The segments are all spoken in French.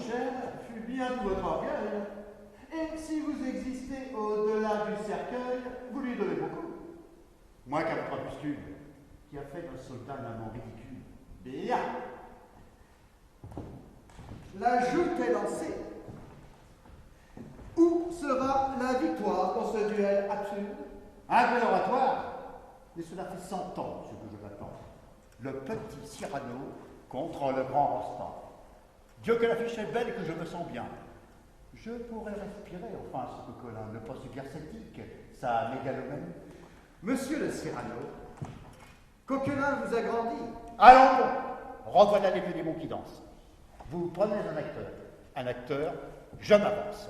cher, fut bien tout votre orgueil. Et si vous existez au-delà du cercueil, vous lui devez beaucoup. Moins qu'à votre opuscule, qui a fait d'un soldat un amant ridicule. Bien. La joute est lancée. Où sera la victoire dans ce duel absurde? Un bel oratoire. Mais cela fait 100 ans, monsieur, que je l'attends. Le petit Cyrano contre le grand Rostand. Dieu que l'affiche est belle et que je me sens bien. Je pourrais respirer, enfin, ce Coquelin, ne pas subir sceptique, sa mégalomanie. Monsieur le Cyrano, Coquelin vous a grandi. Allons, revoilà les vieux démons qui dansent. Vous prenez un acteur, je m'avance.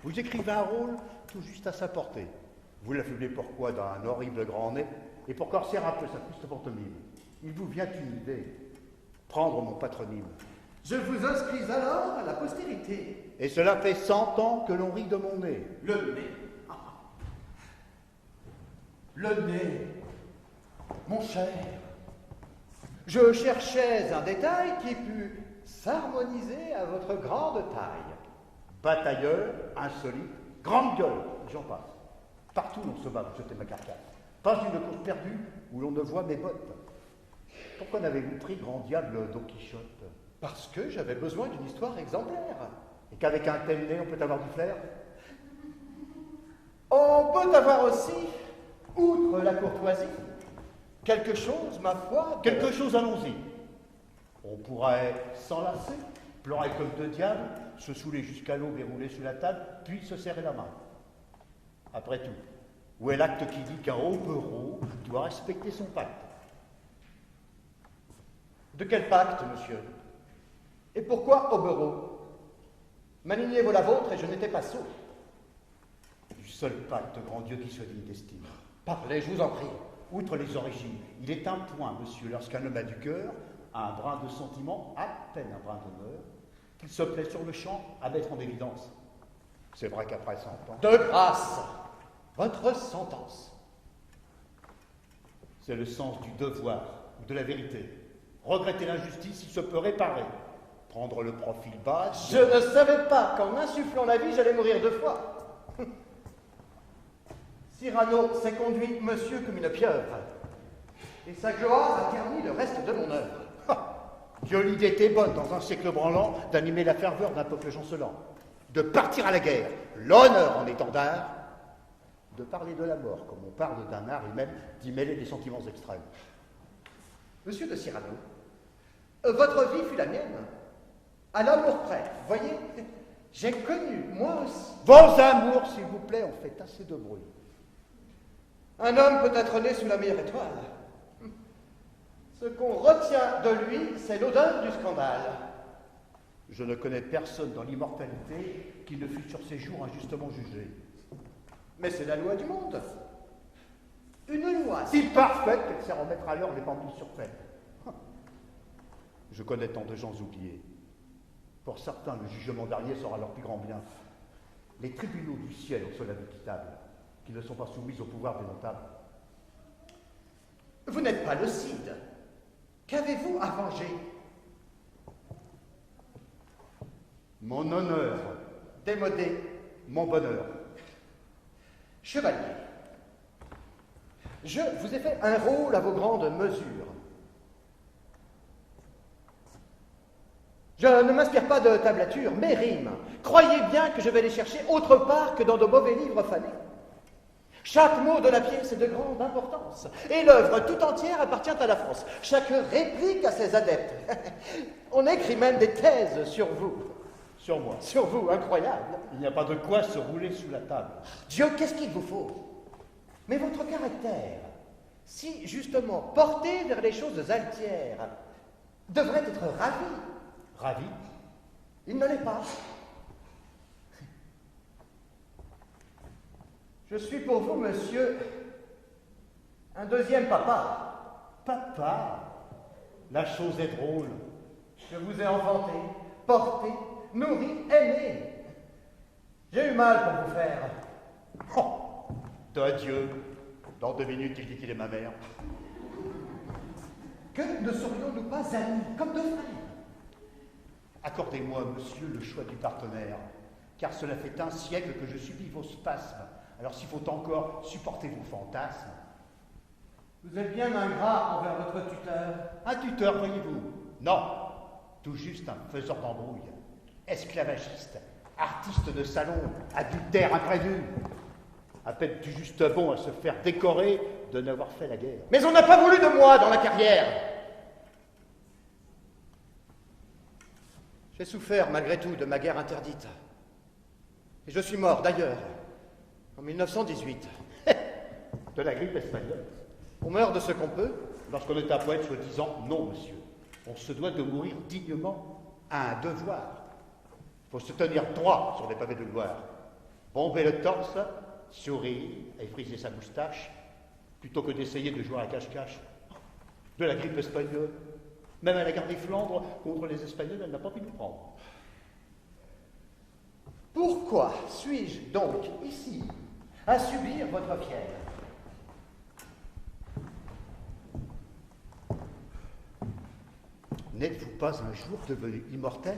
Vous écrivez un rôle tout juste à sa portée. Vous l'affublez pourquoi d'un horrible grand nez, et pour corser un peu sa triste pantomime. Il vous vient une idée, prendre mon patronyme. Je vous inscris alors à la postérité. Et cela fait 100 ans que l'on rit de mon nez. Le nez. Le nez. Mon cher. Je cherchais un détail qui pût s'harmoniser à votre grande taille. Batailleur, insolite, grande gueule, j'en passe. Partout l'on se bat pour jeter ma carcasse. Pas une course perdue où l'on ne voit mes bottes. Pourquoi n'avez-vous pris, grand diable, Don Quichotte? Parce que j'avais besoin d'une histoire exemplaire. Et qu'avec un tel nez, on peut avoir du flair? On peut avoir aussi, outre la courtoisie, quelque chose, ma foi. Quelque chose, allons-y. On pourrait s'enlacer, pleurer comme deux diables, se saouler jusqu'à l'eau, rouler sous la table, puis se serrer la main. Après tout, où est l'acte qui dit qu'un hobereau doit respecter son pacte? De quel pacte, monsieur? Et pourquoi hobereau? Manignez vos la vôtre et je n'étais pas sot. Du seul pacte, grand Dieu, qui soit digne d'estime. Parlez, je vous en prie. Outre les origines, il est un point, monsieur, lorsqu'un homme a du cœur, a un brin de sentiment, à peine un brin d'honneur, qu'il se plaît sur le champ à mettre en évidence. C'est vrai qu'après 100 ans... De grâce, votre sentence. C'est le sens du devoir, ou de la vérité. Regretter l'injustice, il se peut réparer. Prendre le profil bas... Je ne savais pas qu'en insufflant la vie, j'allais mourir 2 fois. Cyrano s'est conduit, monsieur, comme une pieuvre. Et sa gloire a terni le reste de mon œuvre. Dieu, l'idée était bonne, dans un siècle branlant, d'animer la ferveur d'un peuple chancelant. De partir à la guerre, l'honneur en étendard, de parler de la mort, comme on parle d'un art, et même d'y mêler des sentiments extrêmes. Monsieur de Cyrano, votre vie fut la mienne. À l'amour près, voyez, j'ai connu, moi aussi. Vos amours, s'il vous plaît, ont fait assez de bruit. Un homme peut être né sous la meilleure étoile. Ce qu'on retient de lui, c'est l'odeur du scandale. Je ne connais personne dans l'immortalité qui ne fut sur ses jours injustement jugé. Mais c'est la loi du monde. Une loi si parfaite qu'elle sert à remettre à l'heure les pendules sur peine. Je connais tant de gens oubliés. Pour certains, le jugement dernier sera leur plus grand bien. Les tribunaux du ciel ont cela d'équitable, qui ne sont pas soumis au pouvoir des notables. Vous n'êtes pas le Cid. Qu'avez-vous à venger? Mon honneur. Démodé. Mon bonheur. Chevalier, je vous ai fait un rôle à vos grandes mesures. Je ne m'inspire pas de tablature, mais rime. Croyez bien que je vais les chercher autre part que dans de mauvais livres fanés. Chaque mot de la pièce est de grande importance, et l'œuvre tout entière appartient à la France. Chaque réplique a ses adeptes. On écrit même des thèses sur vous. Sur moi? Sur vous, incroyable. Il n'y a pas de quoi se rouler sous la table. Dieu, qu'est-ce qu'il vous faut? Mais votre caractère, si justement porté vers les choses altières, devrait être ravi. Ravi? Il ne l'est pas. Je suis pour vous, monsieur, un deuxième papa. Papa? La chose est drôle. Je vous ai enfanté, porté, nourri, aimé. J'ai eu mal pour vous faire. Oh, d'adieu. Dans 2 minutes, il dit qu'il est ma mère. Que ne serions-nous pas amis, comme 2 frères? Accordez-moi, monsieur, le choix du partenaire, car cela fait un siècle que je subis vos spasmes. Alors s'il faut encore supporter vos fantasmes. Vous êtes bien ingrat envers votre tuteur. Un tuteur, voyez-vous? Non, tout juste un faiseur d'embrouille, esclavagiste, artiste de salon, adultère imprévu. À peine tout juste bon à se faire décorer de n'avoir fait la guerre. Mais on n'a pas voulu de moi dans la carrière. J'ai souffert malgré tout de ma guerre interdite. Et je suis mort d'ailleurs, en 1918. De la grippe espagnole. On meurt de ce qu'on peut. Lorsqu'on est un poète soi-disant, non, monsieur. On se doit de mourir dignement, à un devoir. Il faut se tenir droit sur les pavés de gloire. Bomber le torse, sourire et friser sa moustache, plutôt que d'essayer de jouer à cache-cache. De la grippe espagnole. Même à la guerre des Flandres, contre les Espagnols, elle n'a pas pu nous prendre. Pourquoi suis-je donc ici à subir votre fièvre? N'êtes-vous pas un jour devenu immortel?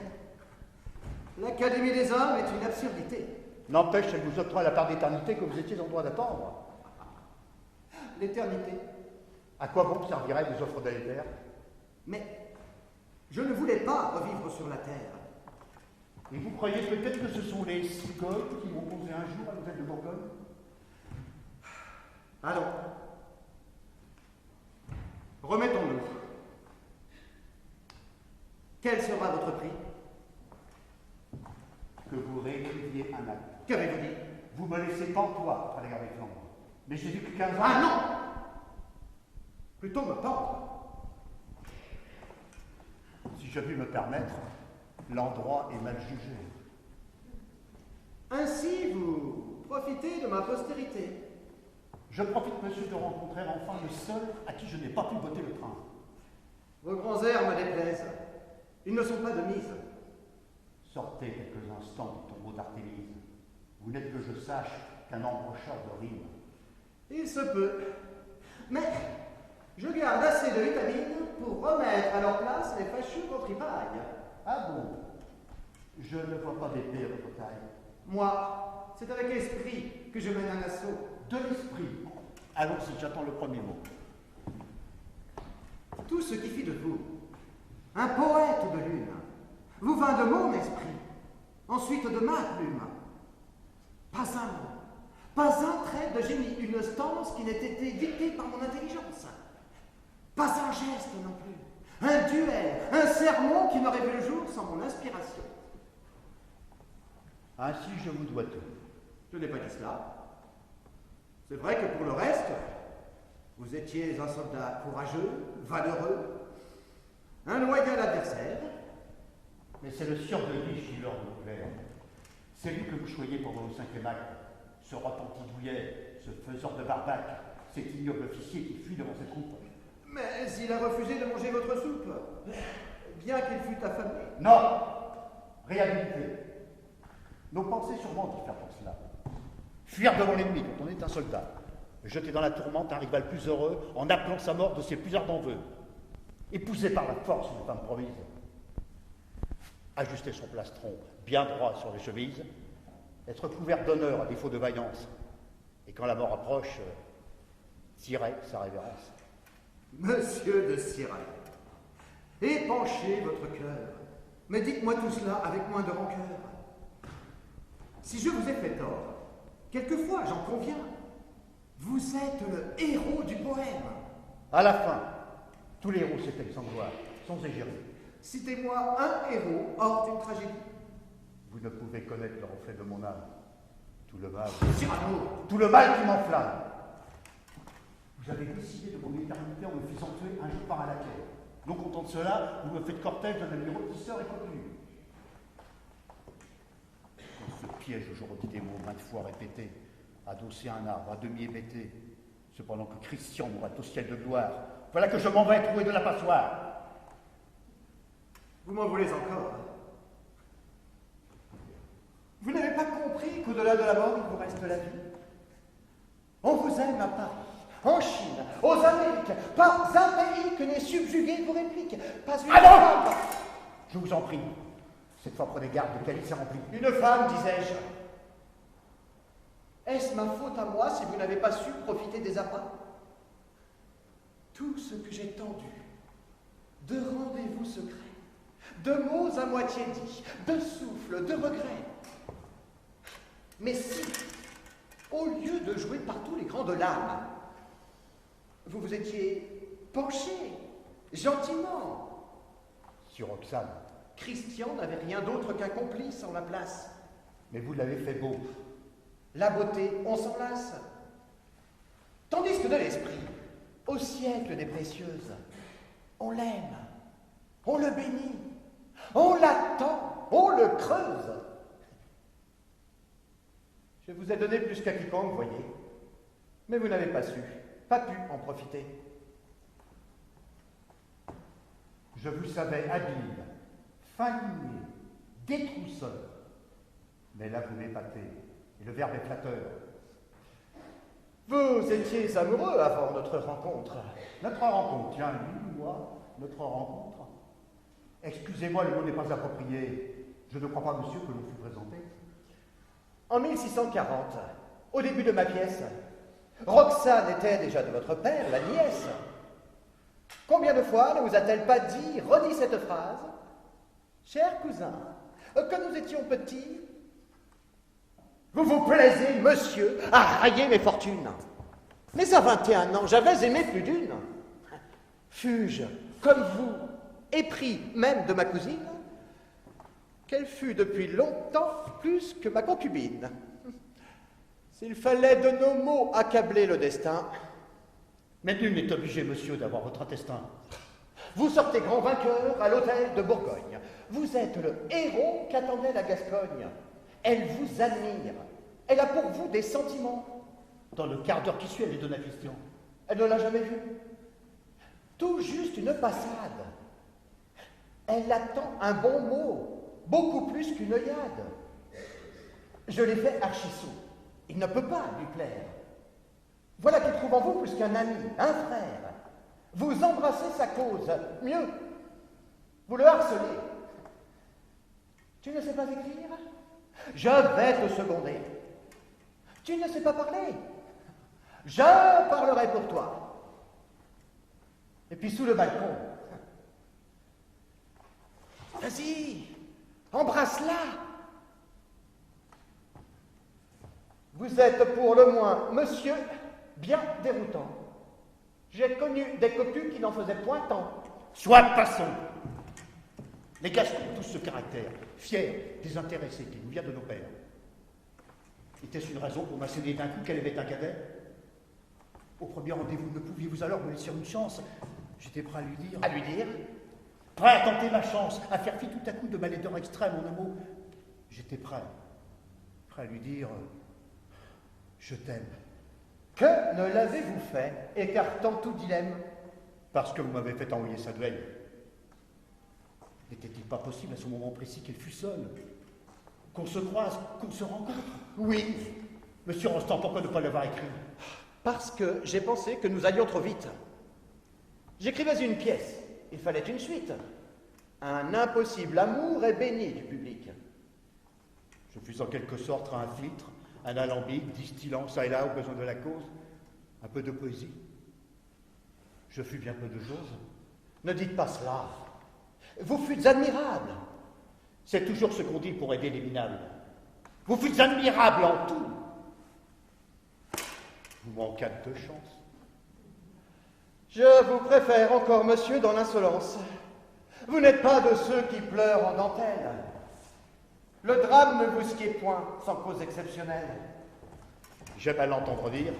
L'Académie des hommes est une absurdité. N'empêche, elle vous octroie la part d'éternité que vous étiez en droit d'attendre. L'éternité. À quoi bon serviraient les offres délétères? Mais je ne voulais pas revivre sur la terre. Et vous croyez peut-être que ce sont les cigognes qui m'ont posé un jour à l'hôtel de Bourgogne? Allons. Remettons-nous. Quel sera votre prix? Que vous réécriviez un acte. Qu'avez-vous dit? Vous me laissez pantois après la guerre des Flandres. Mais j'ai vu que 15 ans. Ah non! Plutôt me pendre. Si je puis me permettre, l'endroit est mal jugé. Ainsi, vous profitez de ma postérité. Je profite, monsieur, de rencontrer enfin le seul à qui je n'ai pas pu botter le train. Vos grands airs me déplaisent. Ils ne sont pas de mise. Sortez quelques instants du tombeau d'Artémise. Vous n'êtes que je sache qu'un embrocheur de rimes. Il se peut. Mais je garde assez de vitamines pour remettre à leur place les fâcheux contripailles. Ah bon? Je ne vois pas d'épée à votre taille. Moi, c'est avec esprit que je mène un assaut. De l'esprit. Allons-y, j'attends le premier mot. Tout ce qui fit de vous un poète de lune vous vint de mon esprit, ensuite de ma plume. Pas un mot, pas un trait de génie, une stance qui n'ait été dictée par mon intelligence. Pas un geste non plus, un duel, un sermon qui n'aurait vu le jour sans mon inspiration. Ainsi, je vous dois tout. Je n'ai pas dit cela. C'est vrai que pour le reste, vous étiez un soldat courageux, valeureux, un loyal adversaire. Mais c'est le sieur de Guiche qui leur couvert. C'est lui que vous choyez pendant le 5e acte. Ce repenti douillet, ce faiseur de barbac, cet ignoble officier qui fuit devant cette troupe. Mais il a refusé de manger votre soupe, bien qu'il fût affamé. Non! Réhabilité. Nos pensées sûrement diffèrent pour cela. Fuir devant l'ennemi quand on est un soldat. Jeter dans la tourmente un rival plus heureux en appelant sa mort de ses plus ardents vœux. Épouser par la force une femme promise. Ajuster son plastron bien droit sur les chemises. Être couvert d'honneur à défaut de vaillance. Et quand la mort approche, tirer sa révérence. Monsieur de Sirac, épanchez votre cœur, mais dites-moi tout cela avec moins de rancœur. Si je vous ai fait tort, quelquefois, j'en conviens, vous êtes le héros du poème. À la fin, tous les héros s'éteignent sans gloire, sans égérie. Citez-moi un héros hors d'une tragédie. Vous ne pouvez connaître le reflet de mon âme. Tout le mal. Cyrano, Tout le mal qui m'enflamme. Vous avez décidé de mon éternité en me faisant tuer un jour par un laquais. Non content de cela, vous me faites cortège d'un ami rôtisseur et cocu. Dans ce piège, je redis des mots maintes fois répétés, adossé à un arbre, à demi hébété, cependant que Christian mourra au ciel de gloire. Voilà que je m'en vais trouver de la passoire. vous m'en voulez encore. Vous n'avez pas compris qu'au-delà de la mort, il vous reste la vie. On vous aime à Paris, en Chine, aux Amériques. Pas un pays que n'ait subjugué vos répliques. Pas une Ah non! femme. Je vous en prie, Cette fois, prenez garde, le calice est rempli. Une femme, disais-je. Est-ce ma faute à moi si vous n'avez pas su profiter des appâts? Tout ce que j'ai tendu, de rendez-vous secrets, de mots à moitié dits, de souffles, de regrets. Mais si, au lieu de jouer partout les grandes larmes, vous vous étiez penché, gentiment. Sur Roxane. Christian n'avait rien d'autre qu'un complice en la place. Mais vous l'avez fait beau. La beauté, on s'en lasse. Tandis que de l'esprit, au siècle des précieuses, on l'aime, on le bénit, on l'attend, on le creuse. Je vous ai donné plus qu'à quiconque, voyez, mais vous n'avez pas su, pas pu en profiter. Je vous savais habile, fin ligné, détrousseur. Mais là, vous m'épatez, et le verbe est flatteur. Vous étiez amoureux avant notre rencontre. Notre rencontre, tiens, lui ou moi, notre rencontre. Excusez-moi, le mot n'est pas approprié. Je ne crois pas, monsieur, que l'on fût présenté. En 1640, au début de ma pièce, Roxane était déjà de votre père, la nièce. Combien de fois ne vous a-t-elle pas redit cette phrase? Cher cousin, quand nous étions petits, vous vous plaisez, monsieur, à railler mes fortunes. Mais à 21 ans, j'avais aimé plus d'une. Fus-je, comme vous, épris même de ma cousine, qu'elle fut depuis longtemps plus que ma concubine. S'il fallait de nos mots accabler le destin. Mais nul n'est obligé, monsieur, d'avoir votre intestin. Vous sortez grand vainqueur à l'hôtel de Bourgogne. Vous êtes le héros qu'attendait la Gascogne. Elle vous admire. Elle a pour vous des sentiments. Dans le quart d'heure qui suit, elle est donna Christian. Elle ne l'a jamais vu. Tout juste une passade. Elle attend un bon mot, beaucoup plus qu'une œillade. Je l'ai fait archi-sot. Il ne peut pas lui plaire. Voilà qu'il trouve en vous plus qu'un ami, un frère. Vous embrassez sa cause. Mieux, vous le harcelez. Tu ne sais pas écrire? Je vais te seconder. Tu ne sais pas parler? Je parlerai pour toi. Et puis sous le balcon. Vas-y, embrasse-la. Vous êtes pour le moins, monsieur, bien déroutant. J'ai connu des cocus qui n'en faisaient point tant. Soit passons. Les Gascons ont tous ce caractère, fiers, désintéressés, qui nous vient de nos pères. Était-ce une raison pour m'asséner d'un coup qu'elle avait un cadet? Au premier rendez-vous, ne pouviez-vous alors me laisser une chance? J'étais prêt à lui dire... À lui dire? Prêt à tenter ma chance, à faire fi tout à coup de ma laideur extrême, en un mot. J'étais prêt à lui dire... Je t'aime. Que ne l'avez-vous fait, écartant tout dilemme? Parce que vous m'avez fait envoyer sa duel. N'était-il pas possible à ce moment précis qu'elle fût seule? Qu'on se croise, qu'on se rencontre? Oui. Monsieur Rostand, pourquoi ne pas l'avoir écrit? Parce que j'ai pensé que nous allions trop vite. J'écrivais une pièce, il fallait une suite. Un impossible amour est béni du public. Je fus en quelque sorte un filtre, un alambic, distillant ça et là au besoin de la cause, un peu de poésie. Je fus bien peu de choses. Ne dites pas cela. Vous fûtes admirable. C'est toujours ce qu'on dit pour aider les minables. Vous fûtes admirable en tout. Vous manquâtes de chance. Je vous préfère encore, monsieur, dans l'insolence. Vous n'êtes pas de ceux qui pleurent en dentelle. Le drame ne vous squiez point sans cause exceptionnelle. J'aime à l'entendre dire,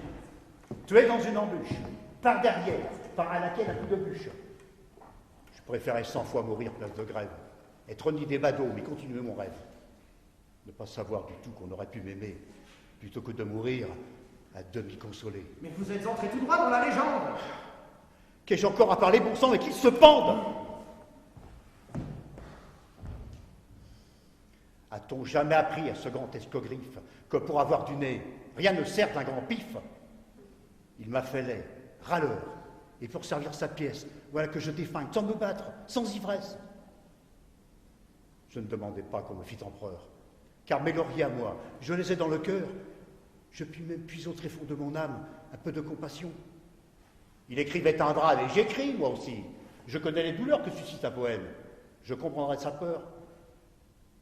tu es dans une embûche, par derrière, par à laquelle un coup de bûche. Je préférais 100 fois mourir place de grève, être ni des badauds, mais continuer mon rêve. Ne pas savoir du tout qu'on aurait pu m'aimer, plutôt que de mourir à demi consolé. Mais vous êtes entré tout droit dans la légende. Qu'ai-je encore à parler, bon sang, et qu'ils se pendent? A-t-on jamais appris à ce grand escogriffe que pour avoir du nez, rien ne sert d'un grand pif? Il m'a fait laid, râleur, et pour servir sa pièce, voilà que je défeigne, sans me battre, sans ivresse. Je ne demandais pas qu'on me fît empereur, car mes lauriers à moi, je les ai dans le cœur. Je puis même puiser au tréfonds de mon âme un peu de compassion. Il écrivait un drame, et j'écris moi aussi. Je connais les douleurs que suscite un poème. Je comprendrai sa peur.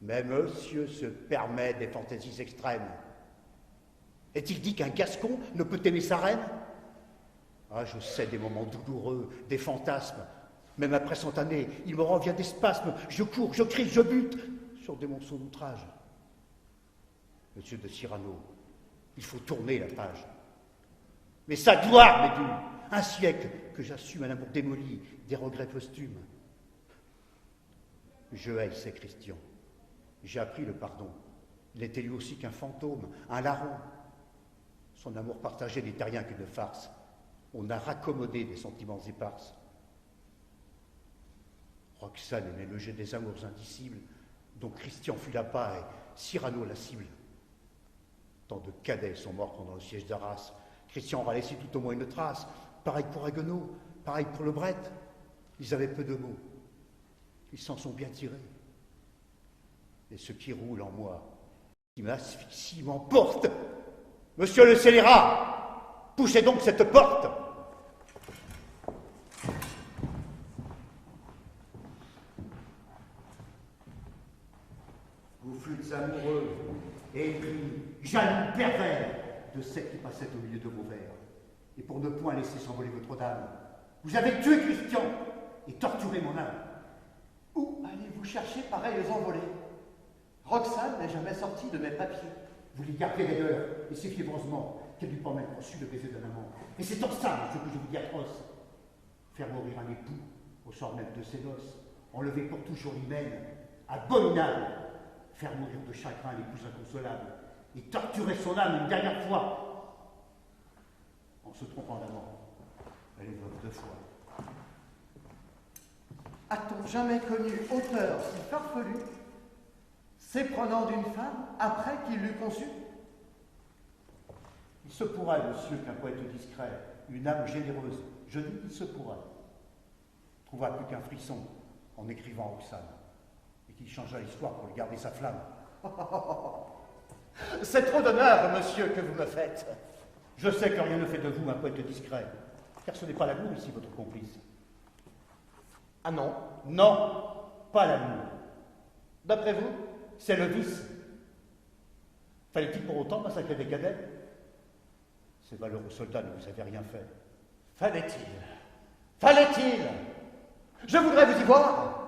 Mais monsieur se permet des fantaisies extrêmes. Est-il dit qu'un Gascon ne peut aimer sa reine? Ah, je sais des moments douloureux, des fantasmes. Même après 100 années, il me revient des spasmes. Je cours, je crie, je bute sur des monceaux d'outrage. Monsieur de Cyrano, il faut tourner la page. Mais sa gloire m'est due. Un siècle que j'assume un amour démoli, des regrets posthumes. Je haïssais Christian. J'ai appris le pardon. Il n'était lui aussi qu'un fantôme, un larron. Son amour partagé n'était rien qu'une farce. On a raccommodé des sentiments éparses. Roxane aimait le jet des amours indicibles, dont Christian fut l'appât et Cyrano la cible. Tant de cadets sont morts pendant le siège d'Arras. Christian aura laissé tout au moins une trace. Pareil pour Haguenau, pareil pour le Bret. Ils avaient peu de mots. Ils s'en sont bien tirés. Et ce qui roule en moi, qui m'asphyxie, m'emporte. Monsieur le scélérat, poussez donc cette porte. Vous fûtes amoureux, épris, jaloux, pervers de celle qui passait au milieu de vos vers. Et pour ne point laisser s'envoler votre dame, vous avez tué Christian et torturé mon âme. Où allez-vous chercher pareilles envolées? Roxane n'est jamais sortie de mes papiers. Vous l'y gardez d'ailleurs, et c'est fiévreusement qu'elle n'eût pas même reçu le baiser d'un amant. Et c'est en ça, ce que je vous dis atroce. Faire mourir un époux au sort même de ses noces, enlever pour toujours l'hymen, abominable. Faire mourir de chagrin l'épouse inconsolable, et torturer son âme une dernière fois. En se trompant d'amant, elle est veuve 2 fois. A-t-on jamais connu auteur si farfelu, s'éprenant d'une femme après qu'il l'eut conçue? Il se pourrait, monsieur, qu'un poète discret, une âme généreuse, je dis il se pourrait, trouva plus qu'un frisson en écrivant Roxane, et qu'il changea l'histoire pour lui garder sa flamme. C'est trop d'honneur, monsieur, que vous me faites. Je sais que rien ne fait de vous un poète discret, car ce n'est pas l'amour ici votre complice. Ah non? Non, pas l'amour. D'après vous? C'est le vice. Fallait-il pour autant massacrer des cadets? Ces valeureux soldats ne vous avaient rien fait. Fallait-il? Fallait-il? Je voudrais vous y voir.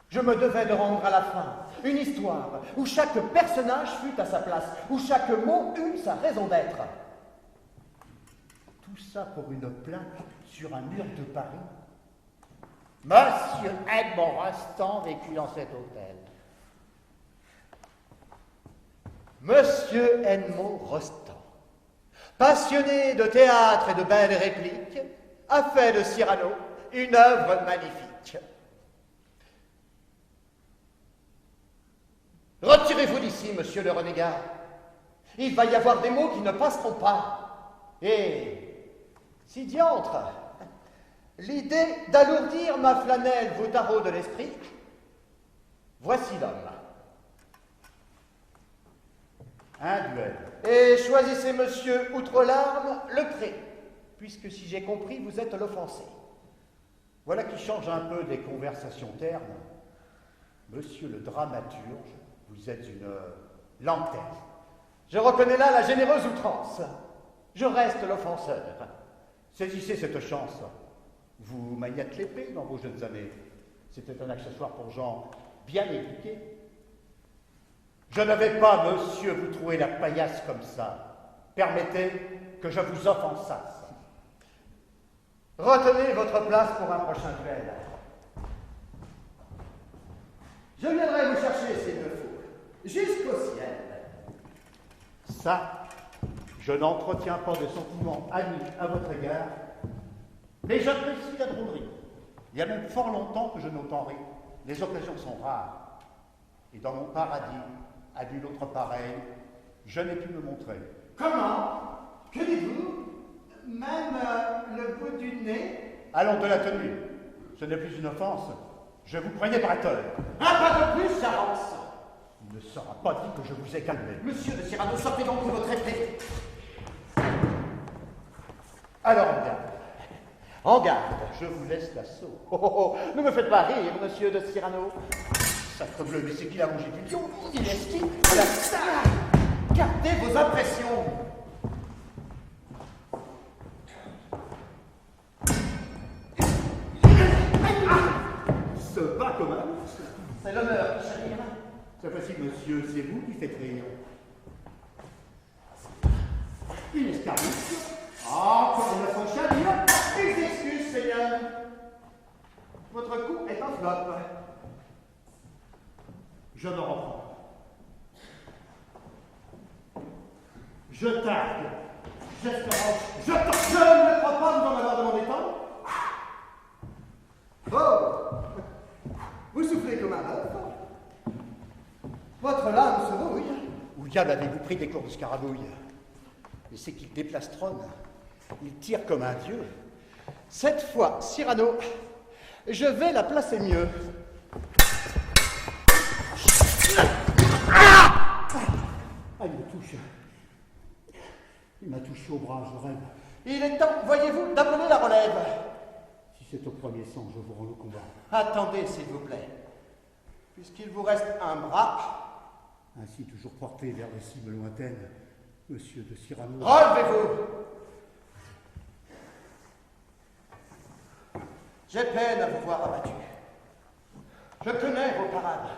Je me devais de rendre à la fin une histoire où chaque personnage fût à sa place, où chaque mot eût sa raison d'être. Tout ça pour une plaque sur un mur de Paris. Monsieur Edmond Rostand vécut dans cet hôtel. Monsieur Edmond Rostand, passionné de théâtre et de belles répliques, a fait de Cyrano une œuvre magnifique. Retirez-vous d'ici, monsieur le renégat. Il va y avoir des mots qui ne passeront pas. Et, si diantre, l'idée d'alourdir ma flanelle vous taraude de l'esprit, voici l'homme. Un duel. Et choisissez, monsieur, outre larmes, le pré, puisque si j'ai compris, vous êtes l'offensé. Voilà qui change un peu des conversations ternes. Monsieur le dramaturge, vous êtes une lanterne. Je reconnais là la généreuse outrance. Je reste l'offenseur. Saisissez cette chance. Vous maniâtes l'épée dans vos jeunes années. C'était un accessoire pour gens bien éduqués. Je ne vais pas, monsieur, vous trouver la paillasse comme ça. Permettez que je vous offensasse. Retenez votre place pour un prochain duel. Je viendrai vous chercher s'il le faut, jusqu'au ciel. Ça, je n'entretiens pas de sentiments amis à votre égard, mais j'apprécie la drôlerie. Il y a même fort longtemps que je n'entends rire. Les occasions sont rares. Et dans mon paradis, à nul autre pareil, je n'ai pu me montrer. Comment? Que dites-vous? Même le bout du nez? Allons de la tenue. Ce n'est plus une offense. Je vous croyais bretteur. Un pas de plus, j'avance. Il ne sera pas dit que je vous ai calmé. Monsieur de Cyrano, sortez donc de votre épée. Alors, en garde. En garde. Je vous laisse l'assaut. Oh, oh, oh, ne me faites pas rire, monsieur de Cyrano. Sacrebleu, mais c'est qui la mangé du lion? Il est qui la star. Gardez vos impressions. Se bat comme un ours. C'est l'honneur qui chavire. Cette fois-ci, monsieur, c'est vous qui faites rire. Une escarmouche. Ah, comme la son chavire. Des excuses, Seigneur. Votre coup est en flop. Je me reprends. Je targue. J'espérance. Je ne me crois pas vous en avoir demandé tant. Oh! Vous soufflez comme un œuf. Votre lame se rouille. Où diable avez-vous pris des cours de scarabouille? Mais c'est qu'il déplastronne. Il tire comme un dieu. Cette fois, Cyrano, je vais la placer mieux. Ah, il me touche. Il m'a touché au bras, je rêve. Il est temps, voyez-vous, d'appeler la relève. Si c'est au premier sang, je vous rends le combat. Attendez, s'il vous plaît. Puisqu'il vous reste un bras, Ainsi, toujours porté vers les cimes lointaines, monsieur de Cyrano. relevez-vous. J'ai peine à vous voir abattu. Je connais vos parades.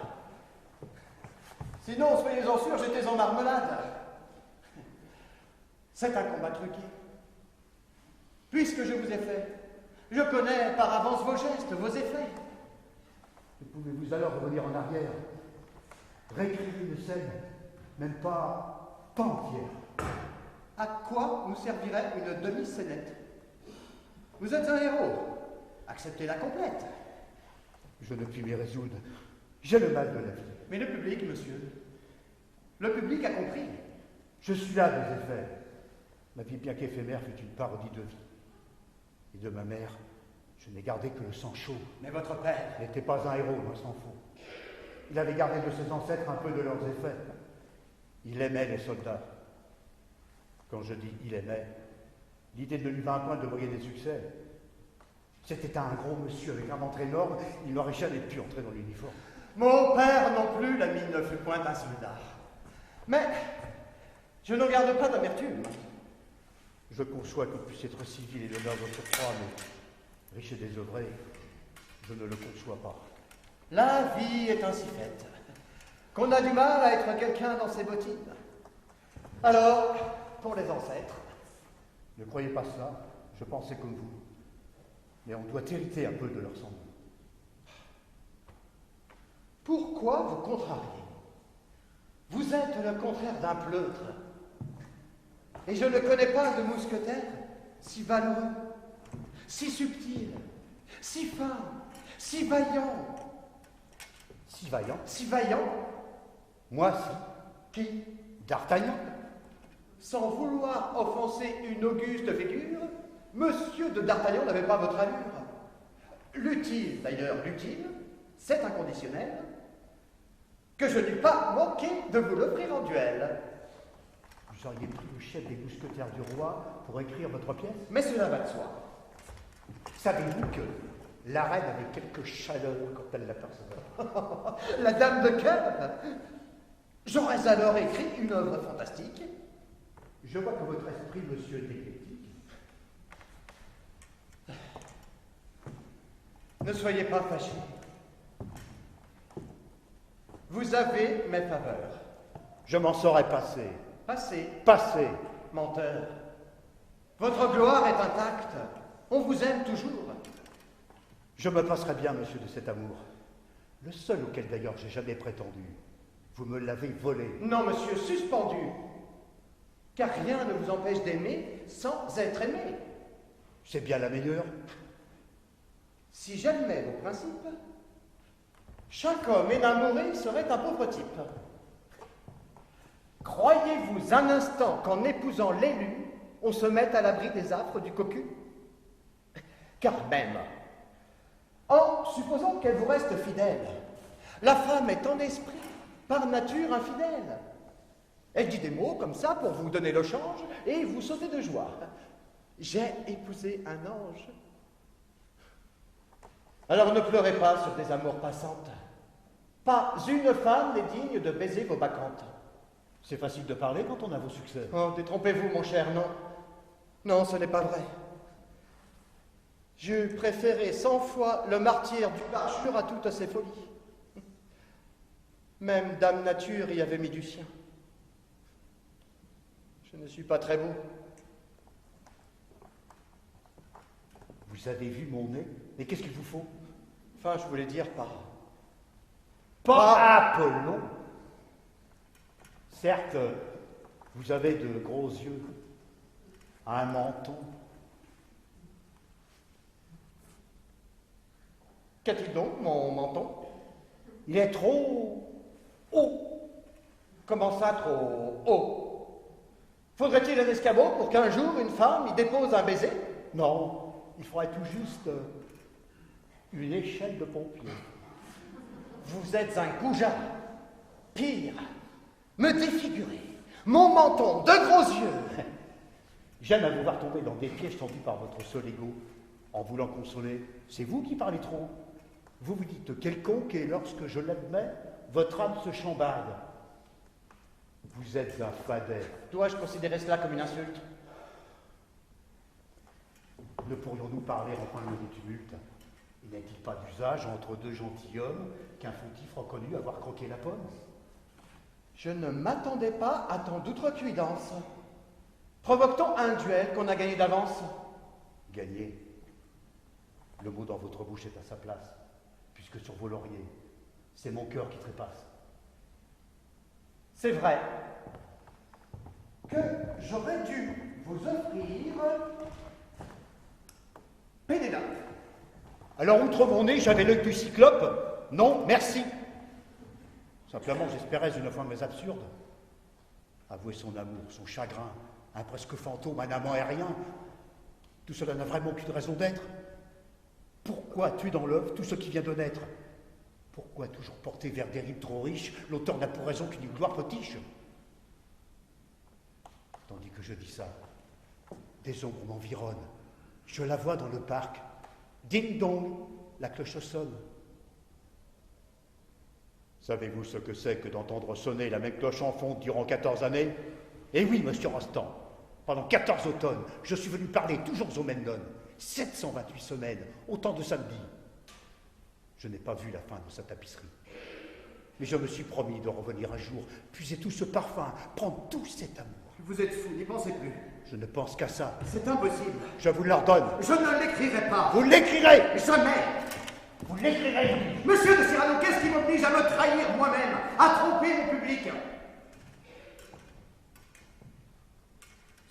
Sinon, soyez-en sûrs, j'étais en marmelade. C'est un combat truqué. Puisque je vous ai fait, je connais par avance vos gestes, vos effets. Et pouvez-vous alors revenir en arrière, réécrire une scène, même pas entière? À quoi nous servirait une demi-scénette? Vous êtes un héros. Acceptez-la complète. Je ne puis m'y résoudre. J'ai le mal de la vie. Mais le public, monsieur, le public a compris. Je suis là des effets. Ma vie, bien qu'éphémère, fut une parodie de vie. Et de ma mère, je n'ai gardé que le sang chaud. Mais votre père, N'était pas un héros, loin s'en faut. Il avait gardé de ses ancêtres un peu de leurs effets. Il aimait les soldats. Quand je dis il aimait, l'idée ne lui vint point de briller des succès. C'était un gros monsieur avec un ventre énorme, il n'aurait jamais pu entrer dans l'uniforme. mon père non plus, la mine ne fut point un soldat. Mais je n'en garde pas d'amertume. Je conçois qu'il puisse être civil et l'honneur de votre croix, mais riche et désœuvré, je ne le conçois pas. La vie est ainsi faite, qu'on a du mal à être quelqu'un dans ses bottines. Alors, pour les ancêtres, Ne croyez pas cela, je pensais comme vous. Mais on doit hériter un peu de leur sang. pourquoi vous contrariez? Vous êtes le contraire d'un pleutre. Et je ne connais pas de mousquetaire si valeureux, si subtil, si fin, si vaillant. Si vaillant. Si vaillant? Moi, si. Qui? D'Artagnan. Sans vouloir offenser une auguste figure, monsieur de D'Artagnan n'avait pas votre allure. L'utile, d'ailleurs, l'utile, c'est inconditionnel, que je n'eus pas manqué de vous l'offrir en duel. Vous auriez pris le chef des mousquetaires du roi pour écrire votre pièce? Mais cela va de soi. Savez-vous que la reine avait quelque chaleur quand elle l'apercevait? La dame de cœur. J'aurais alors écrit une œuvre fantastique. Je vois que votre esprit, monsieur, est éclectique. Ne soyez pas fâchés. Vous avez mes faveurs. Je m'en serais passé. Passez, Passé. menteur. Votre gloire est intacte. On vous aime toujours. Je me passerai bien, monsieur, de cet amour. Le seul auquel, d'ailleurs, j'ai jamais prétendu. Vous me l'avez volé. Non, monsieur, suspendu. Car rien ne vous empêche d'aimer sans être aimé. C'est bien la meilleure. Si j'admets vos principes, chaque homme énamoré serait un pauvre type. Croyez-vous un instant qu'en épousant l'élu, on se mette à l'abri des affres du cocu? Car même, En supposant qu'elle vous reste fidèle. La femme est en esprit, par nature infidèle. Elle dit des mots comme ça pour vous donner le change et vous sautez de joie. J'ai épousé un ange. Alors ne pleurez pas sur des amours passantes. Pas une femme n'est digne de baiser vos bacchantes. C'est facile de parler quand on a vos succès. Oh, détrompez-vous, mon cher, non. Non, ce n'est pas vrai. J'eus préféré 100 fois le martyre du parjure à toutes ses folies. Même Dame Nature y avait mis du sien. Je ne suis pas très beau. Vous avez vu mon nez? Mais qu'est-ce qu'il vous faut? Enfin, je voulais dire par... Pas Apollon. Certes, vous avez de gros yeux, un menton. Qu'a-t-il donc, mon menton? Il est trop haut. Comment ça, trop haut? Faudrait-il un escabeau pour qu'un jour une femme y dépose un baiser? Non, il faudrait tout juste une échelle de pompier. Vous êtes un goujat. Pire, me défigurer. Mon menton, de gros yeux. J'aime à vous voir tomber dans des pièges tendus par votre seul ego. En voulant consoler, c'est vous qui parlez trop. Vous vous dites quelconque et lorsque je l'admets, votre âme se chambarde. Vous êtes un fadet. Dois-je considérer cela comme une insulte? Ne pourrions-nous parler en plein milieu du tumulte? Il n'est-il pas d'usage entre deux gentilshommes qu'un fautif reconnu avoir croqué la pomme? Je ne m'attendais pas à tant d'outrecuidance. Provoque-t-on un duel qu'on a gagné d'avance? Gagner. Le mot dans votre bouche est à sa place, puisque sur vos lauriers, c'est mon cœur qui trépasse. C'est vrai que j'aurais dû vous offrir Pénélope. Alors, outre mon nez, j'avais l'œil du cyclope? Non, merci. Simplement, j'espérais une femme mais absurde. Avouer son amour, son chagrin, un presque fantôme, un amant aérien, tout cela n'a vraiment aucune raison d'être. Pourquoi tuer dans l'œuf tout ce qui vient de naître? Pourquoi toujours porter vers des rives trop riches l'auteur n'a pour raison qu'une gloire potiche? Tandis que je dis ça, des ombres m'environnent. Je la vois dans le parc. Ding dong, la cloche sonne. Savez-vous ce que c'est que d'entendre sonner la même cloche en fonte durant 14 années? Eh oui, monsieur Rostand, pendant 14 automnes, je suis venu parler toujours au Mendon. 728 semaines, autant de samedis. Je n'ai pas vu la fin de sa tapisserie. Mais je me suis promis de revenir un jour, puiser tout ce parfum, prendre tout cet amour. Vous êtes fou, n'y pensez plus. Je ne pense qu'à ça. C'est impossible. Je vous l'ordonne. Je ne l'écrirai pas. Vous l'écrirez! Jamais. Vous l'écrirez! Monsieur de Cyrano, qu'est-ce qui m'oblige à me trahir moi-même, à tromper mon public?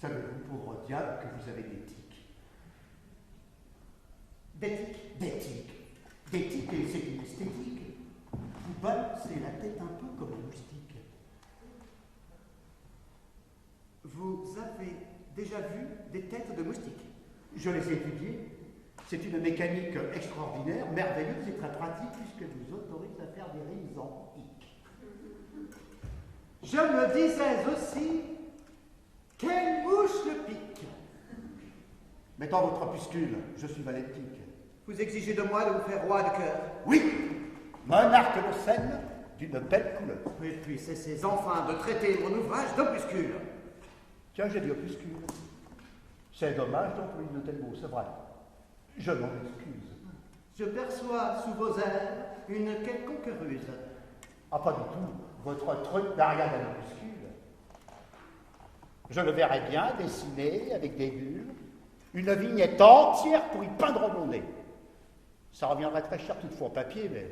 Savez-vous, pauvre diable, que vous avez des tics? Des tics. Des tics, et c'est une esthétique. Vous balancez la tête un peu comme un moustique. Vous avez déjà vu des têtes de moustiques? Je les ai étudiées. C'est une mécanique extraordinaire, merveilleuse et très pratique, puisque vous autorise à faire des rimes en hic. Je me disais aussi, quelle mouche le pique? Mettons votre opuscule, je suis valet de pique. Vous exigez de moi de vous faire roi de cœur? Oui, monarque de scène d'une belle couleur. Et puis cessez enfin de traiter mon ouvrage d'opuscule. Tiens, j'ai dit opuscule. C'est dommage d'employer de tels mots, c'est vrai. Je m'en excuse. Je perçois sous vos airs une quelconque ruse. Ah, pas du tout. Votre truc n'a rien d'un opuscule. Je le verrais bien dessiner avec des bulles, une vignette entière pour y peindre mon nez. Ça reviendrait très cher toutefois en papier, mais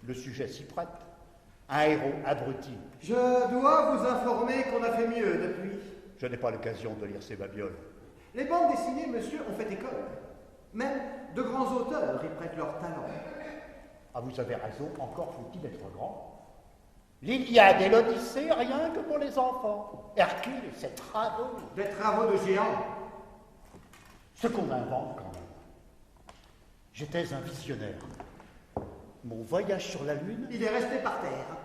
le sujet s'y prête. Un héros abruti. Je dois vous informer qu'on a fait mieux depuis. Je n'ai pas l'occasion de lire ces babioles. Les bandes dessinées, monsieur, ont fait école. Même de grands auteurs y prêtent leur talent. Ah, vous avez raison, encore faut-il être grand. L'Iliade et l'Odyssée, rien que pour les enfants. Hercule et ses travaux. Des travaux de géants. Ce qu'on invente quand même. J'étais un visionnaire. Mon voyage sur la Lune? Il est resté par terre.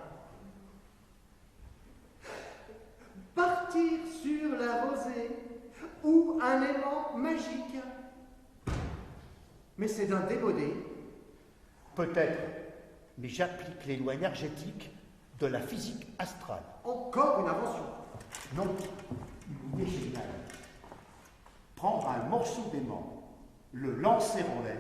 Partir sur la rosée ou un aimant magique. Mais c'est d'un démodé. Peut-être, mais j'applique les lois énergétiques de la physique astrale. Encore une invention. Non, une idée géniale. Prendre un morceau d'aimant, le lancer en l'air,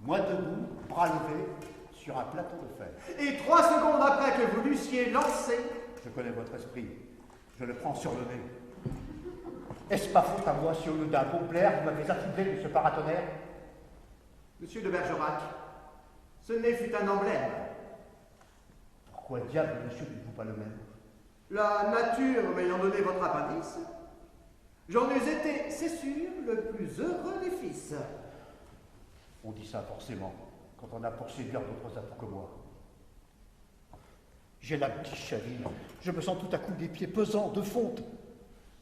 moi debout, bras levés, sur un plateau de fer. Et 3 secondes après que vous l'eussiez lancé, Je connais votre esprit. Je le prends sur le nez. Est-ce pas faute à moi si au lieu d'un beau plaire, vous m'avez affublé de ce paratonnerre? Monsieur de Bergerac, ce nez fut un emblème. Pourquoi diable, monsieur, dites-vous pas le même? La nature m'ayant donné votre appendice, j'en eus été, c'est sûr, le plus heureux des fils. On dit ça forcément, quand on a pour séduire d'autres atouts que moi. J'ai la biche à vie. Je me sens tout à coup des pieds pesants, de fonte.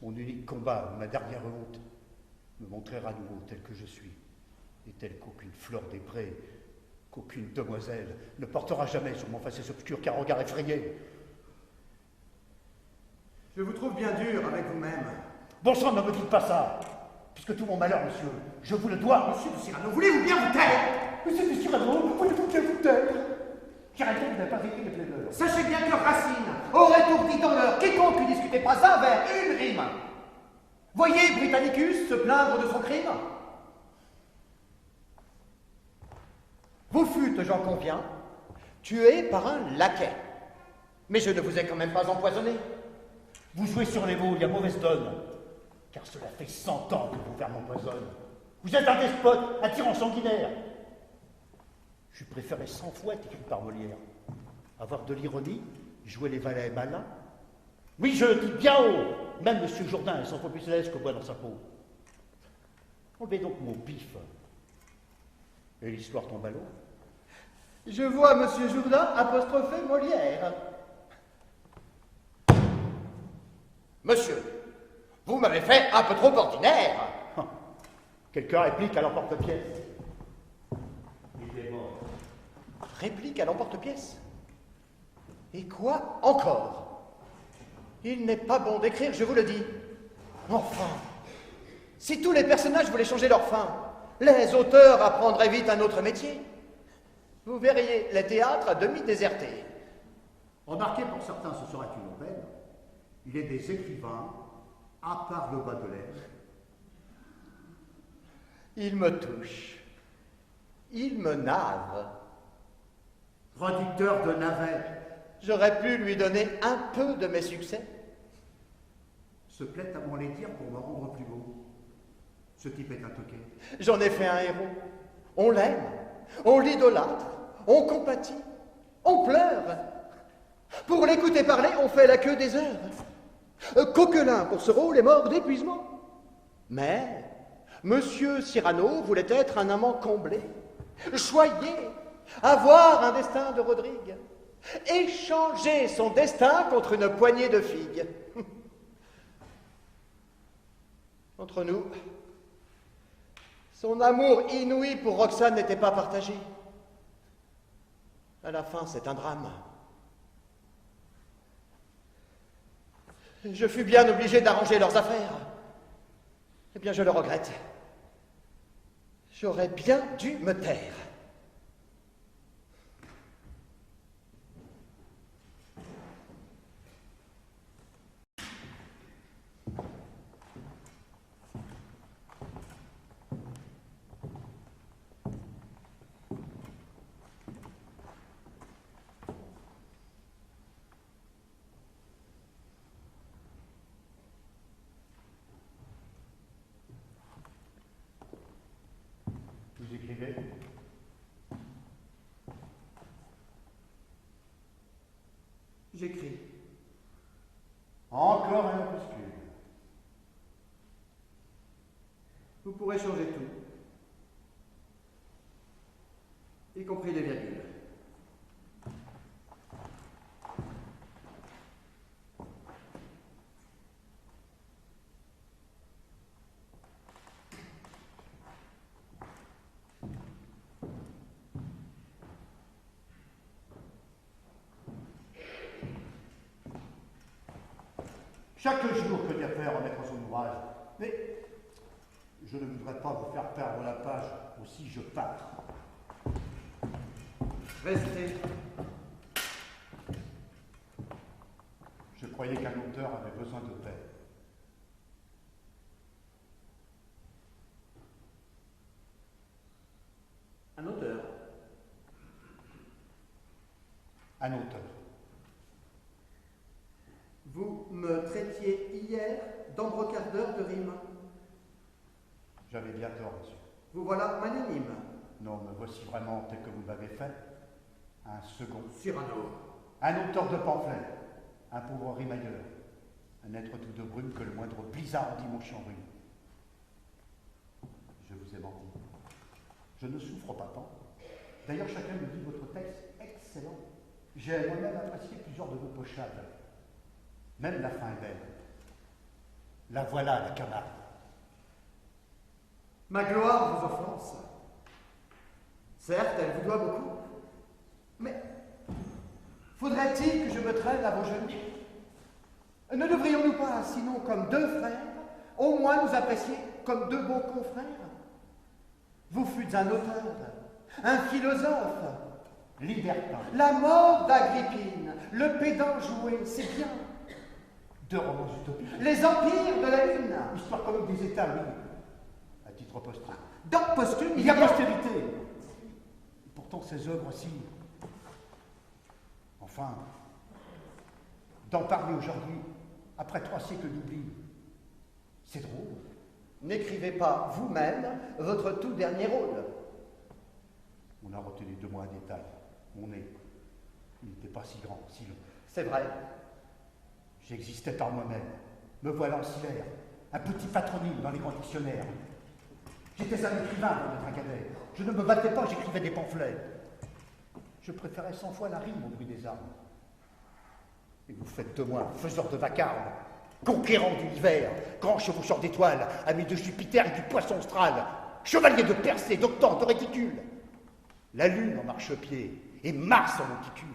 Mon unique combat, ma dernière honte, me montrer à nouveau tel que je suis, et tel qu'aucune fleur des prés, qu'aucune demoiselle ne portera jamais sur mon faciès obscur qu'un regard effrayé. Je vous trouve bien dur avec vous-même. Bon sang, ne me dites pas ça, puisque tout mon malheur, monsieur, je vous le dois. Monsieur de Cyrano, voulez-vous bien vous taire? Monsieur de Cyrano, voulez-vous bien vous taire? J'arrête que vous n'avez pas vécu les plaideurs. Sachez bien que Racine aurait étourdi dans l'heure quiconque ne discutait pas un vers, une rime. Voyez Britannicus se plaindre de son crime. Vous fûtes, j'en conviens, tué par un laquais. Mais je ne vous ai quand même pas empoisonné. Vous jouez sur les mots, il y a mauvaise donne, car cela fait 100 ans que vos vers m'empoisonnent. Vous êtes un despote, un tyran sanguinaire. Je préférais 100 fois être écrit par Molière. Avoir de l'ironie, jouer les valets malins. Oui, je le dis bien haut, même M. Jourdain est 100 fois plus céleste que moi dans sa peau. Enlevez donc mon pif. Et l'histoire tombe à l'eau. Je vois Monsieur Jourdain apostropher Molière. Monsieur, vous m'avez fait un peu trop ordinaire. Quelqu'un réplique à l'emporte-pièce. Il est mort. Réplique à l'emporte-pièce. Et quoi encore? Il n'est pas bon d'écrire, je vous le dis. Enfin, si tous les personnages voulaient changer leur fin, les auteurs apprendraient vite un autre métier. Vous verriez les théâtres à demi désertés. Remarquez, pour certains, ce sera une aubaine. Il est des écrivains, à part le Baudelaire. Il me touche. Il me nave. Producteur de navets. J'aurais pu lui donner un peu de mes succès. Se plaît à m'en les dire pour me rendre plus beau. Ce type est un toquet. J'en ai fait un héros. On l'aime, on l'idolâtre, on compatit, on pleure. Pour l'écouter parler, on fait la queue des heures. Coquelin, pour ce rôle, est mort d'épuisement. Mais Monsieur Cyrano voulait être un amant comblé, choyé, avoir un destin de Rodrigue, échanger son destin contre une poignée de figues. Entre nous, son amour inouï pour Roxane n'était pas partagé. À la fin, c'est un drame. Je fus bien obligé d'arranger leurs affaires. Eh bien, je le regrette. J'aurais bien dû me taire. Vous écrivez? J'écris. Encore un opuscule. Vous pourrez changer tout, y compris les virgules. Chaque jour que Dieu fait remettre son ouvrage. Mais je ne voudrais pas vous faire perdre la page, aussi je pars. Restez. Je croyais qu'un auteur avait besoin de paix. Un auteur. Un auteur. Vous me traitiez hier d'embrocardeur de rimes. J'avais bien tort, monsieur. Vous voilà magnanime. Non, me voici vraiment tel que vous m'avez fait. Un second. Cyrano. Un auteur de pamphlets. Un pauvre rimailleur. Un être tout de brume que le moindre blizzard dit mon chambrune. Je vous ai menti. Je ne souffre pas tant. D'ailleurs, chacun me dit votre texte excellent. J'ai moi-même apprécié plusieurs de vos pochades. Même la fin est belle. La voilà, la camarade. Ma gloire vous offense. Certes, elle vous doit beaucoup. Mais faudrait-il que je me traîne à vos genoux? Ne devrions-nous pas, sinon comme deux frères, au moins nous apprécier comme deux bons confrères? Vous fûtes un auteur, un philosophe, Libertin. la mort d'Agrippine, le pédant joué, c'est bien. Deux romans utopiques. Les empires de la lune. Histoire comique des États, oui. À titre posthume. Dans posthume, Il y a postérité. Pourtant, ces œuvres-ci. Enfin, d'en parler aujourd'hui, après 3 siècles d'oubli, c'est drôle. N'écrivez pas vous-même votre tout dernier rôle. On a retenu de moi un détail. Mon nez. Il n'était pas si grand, si long. C'est vrai. J'existais par moi-même. Me voilà ancillaire. Un petit patronyme dans les grands dictionnaires. J'étais un écrivain pour être un cadet. Je ne me battais pas, j'écrivais des pamphlets. Je préférais 100 fois la rime au bruit des armes. Et vous faites de moi faiseur de vacarme, conquérant de l'hiver, grand chevaucheur d'étoiles, ami de Jupiter et du poisson austral, chevalier de Persée, d'Octante, de réticule. La lune en marchepied et Mars en monticule.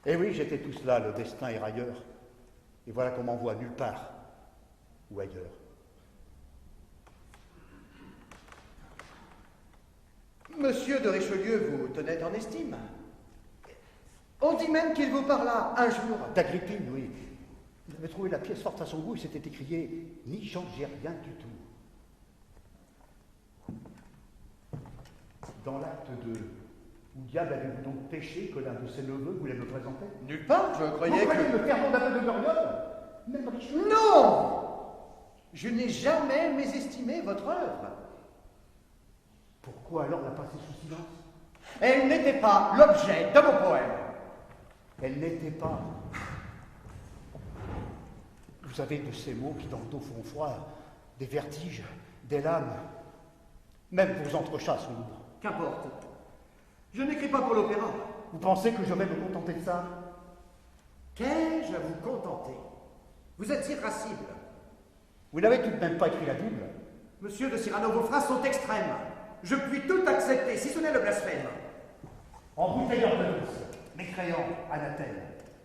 Et oui, j'étais tout cela, le destin est railleur. Et voilà qu'on m'envoie nulle part ou ailleurs. Monsieur de Richelieu vous tenait en estime. On dit même qu'il vous parla un jour. D'Agrippine, oui. Il avait trouvé la pièce forte à son goût et s'était écrié « Ni Jean, j'ai rien du tout ». Dans l'acte 2, où diable avez-vous donc péché que l'un de ses neveux voulait me présenter? Nulle part, je croyais Vous croyez que... me faire d'un peu de gloriole? Même Richelieu? Non! Je n'ai jamais mésestimé votre œuvre. Pourquoi alors la passer sous silence? Elle n'était pas l'objet de mon poème. Elle n'était pas. Vous avez de ces mots qui dans le dos font froid, des vertiges, des lames. Même vos entrechats sont lourds. Qu'importe. Je n'écris pas pour l'opéra. Vous pensez que je vais me contenter de ça? Qu'ai-je à vous contenter? Vous êtes irascible. Vous n'avez tout de même pas écrit la Bible? Monsieur de Cyrano, vos phrases sont extrêmes. Je puis tout accepter, si ce n'est le blasphème. Embouteilleur de l'os, mécréant, anathème,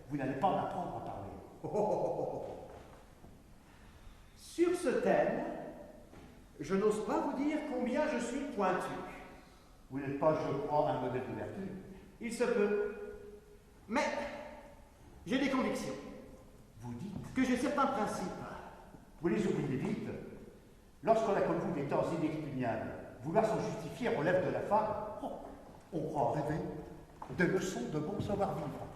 vous n'allez pas m'apprendre à parler. Oh, oh, oh, oh. Sur ce thème, je n'ose pas vous dire combien je suis pointu. Vous n'êtes pas, je crois, un modèle de vertu. Il se peut. Mais j'ai des convictions. Vous dites, Que j'ai certains principes. vous les oubliez vite. Lorsqu'on a comme vous des torts inexpugnables, vouloir s'en justifier relève de la femme, oh, on croit rêver de leçons de bon savoir-vivre.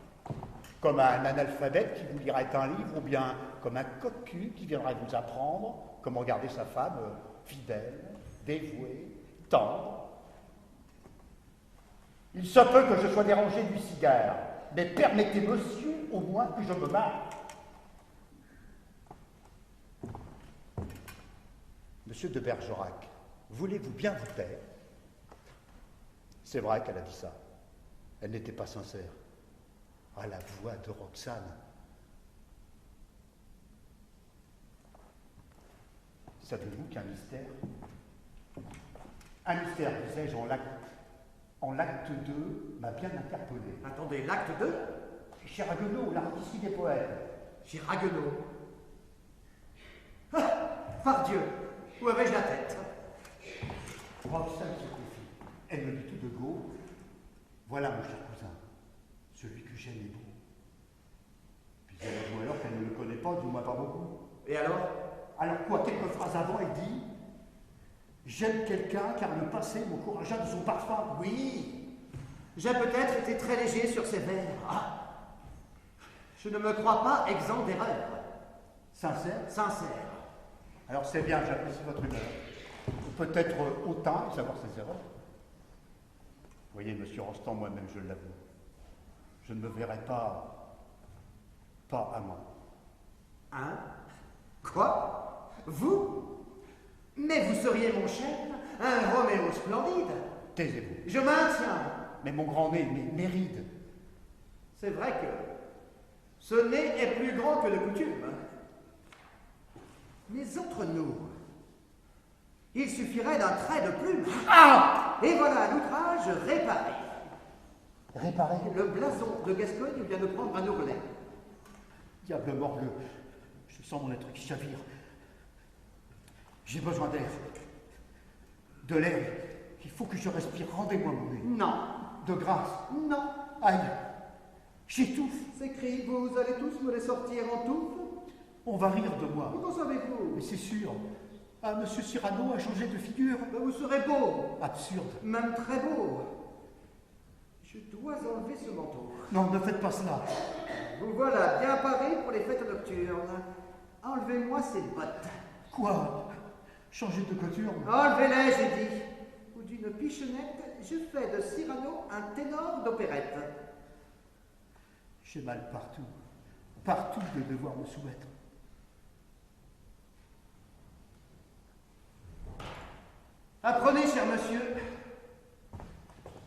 Comme un analphabète qui vous lirait un livre, ou bien comme un cocu qui viendrait vous apprendre comment garder sa femme fidèle, dévouée, tendre. Il se peut que je sois dérangé du cigare, mais permettez, monsieur, au moins que je me marre. Monsieur de Bergerac, voulez-vous bien vous taire? C'est vrai qu'elle a dit ça. Elle n'était pas sincère. Ah, la voix de Roxane. Savez-vous qu'un mystère? Un mystère, disais-je, en l'acte 2, m'a bien interpellé. Attendez, l'acte 2? Chiragueneau, la rôtisserie des poètes. Chiragueneau. Ah, par Dieu, où avais-je la tête? Roxane se confie. Elle me dit tout de go. Voilà, mon cher cousin, celui que j'aime est beau. Puis elle avoue alors qu'elle ne le connaît pas, du moins pas beaucoup. Et alors? Alors quoi, quelques phrases avant, elle dit j'aime quelqu'un car le passé m'encouragea de son parfum. Oui, j'ai peut-être été très léger sur ces vers. Ah, je ne me crois pas exempt d'erreur. Sincère. Sincère. Alors c'est bien, j'apprécie votre humeur. Peut-être hautain de savoir ses erreurs. Vous voyez, monsieur Rostand, moi-même je l'avoue. Je ne me verrai pas amant. Hein? Quoi? Vous? Mais vous seriez, mon cher, un Roméo splendide. Taisez-vous. Je maintiens. Mais mon grand nez, mes rides. C'est vrai que ce nez est plus grand que de coutume. Mais entre nous, il suffirait d'un trait de plume. Ah! Et voilà l'outrage réparé. Réparé. Le blason de Gascogne vient de prendre un ourlet. Diable morbleu, je sens mon être qui chavire. J'ai besoin d'air. De l'air. Il faut que je respire. Rendez-moi mon nez. Non. De grâce. Non. Aïe. J'étouffe. Ces cris, vous allez tous me les sortir en touffe? On va rire de moi. Qu'en savez-vous? Mais c'est sûr. Ah, monsieur Cyrano a changé de figure. Ben, vous serez beau. Absurde. Même très beau. Je dois enlever ce manteau. Non, ne faites pas cela. Vous voilà bien paré pour les fêtes nocturnes. Enlevez-moi ces bottes. Quoi? Changer de couture? Enlevez-les, j'ai dit. Ou d'une pichonnette, je fais de Cyrano un ténor d'opérette. J'ai mal partout. Partout de devoir me soumettre. Apprenez, cher monsieur,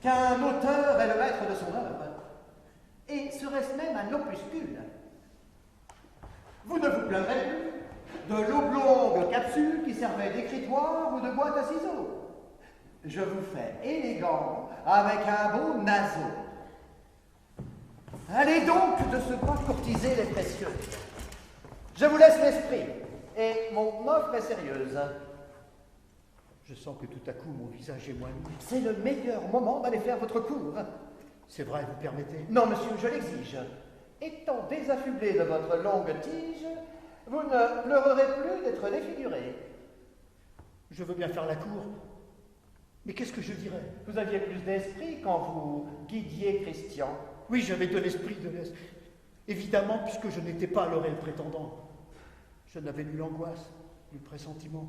qu'un auteur est le maître de son œuvre, et serait-ce même un opuscule. Vous ne vous plaindrez plus de l'oblongue capsule qui servait d'écritoire ou de boîte à ciseaux. Je vous fais élégant avec un beau naseau. Allez donc de ce pas courtiser les précieuses. Je vous laisse l'esprit, et mon offre est sérieuse. Je sens que tout à coup mon visage est moins nu. C'est le meilleur moment d'aller faire votre cours. C'est vrai, vous permettez? Non, monsieur, je l'exige. Étant désaffublé de votre longue tige, vous ne pleurerez plus d'être défiguré. Je veux bien faire la cour. Mais qu'est-ce que je dirais? Vous aviez plus d'esprit quand vous guidiez Christian. Oui, j'avais de l'esprit, évidemment, puisque je n'étais pas le réel prétendant. Je n'avais nulle angoisse, nul pressentiment.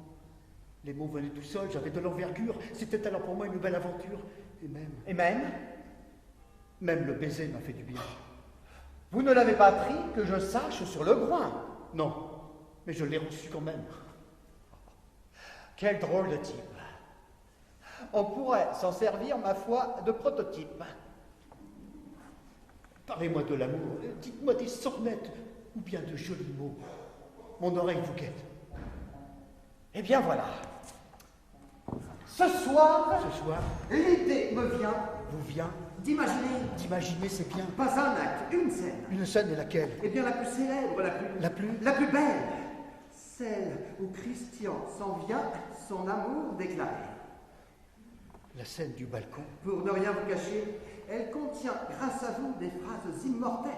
Les mots venaient tout seuls, j'avais de l'envergure. C'était alors pour moi une belle aventure. Et même le baiser m'a fait du bien. Vous ne l'avez pas pris, que je sache, sur le groin. Non, mais je l'ai reçu quand même. Quel drôle de type. On pourrait s'en servir, ma foi, de prototype. Parlez-moi de l'amour, dites-moi des sornettes, ou bien de jolis mots. Mon oreille vous guette. Eh bien voilà. Ce soir, L'idée me vient vous vient d'imaginer, c'est bien. pas un acte, une scène. Une scène est laquelle? Eh bien la plus célèbre, la plus belle. Celle où Christian s'en vient, son amour déclaré. La scène du balcon. Pour ne rien vous cacher, elle contient, grâce à vous, des phrases immortelles.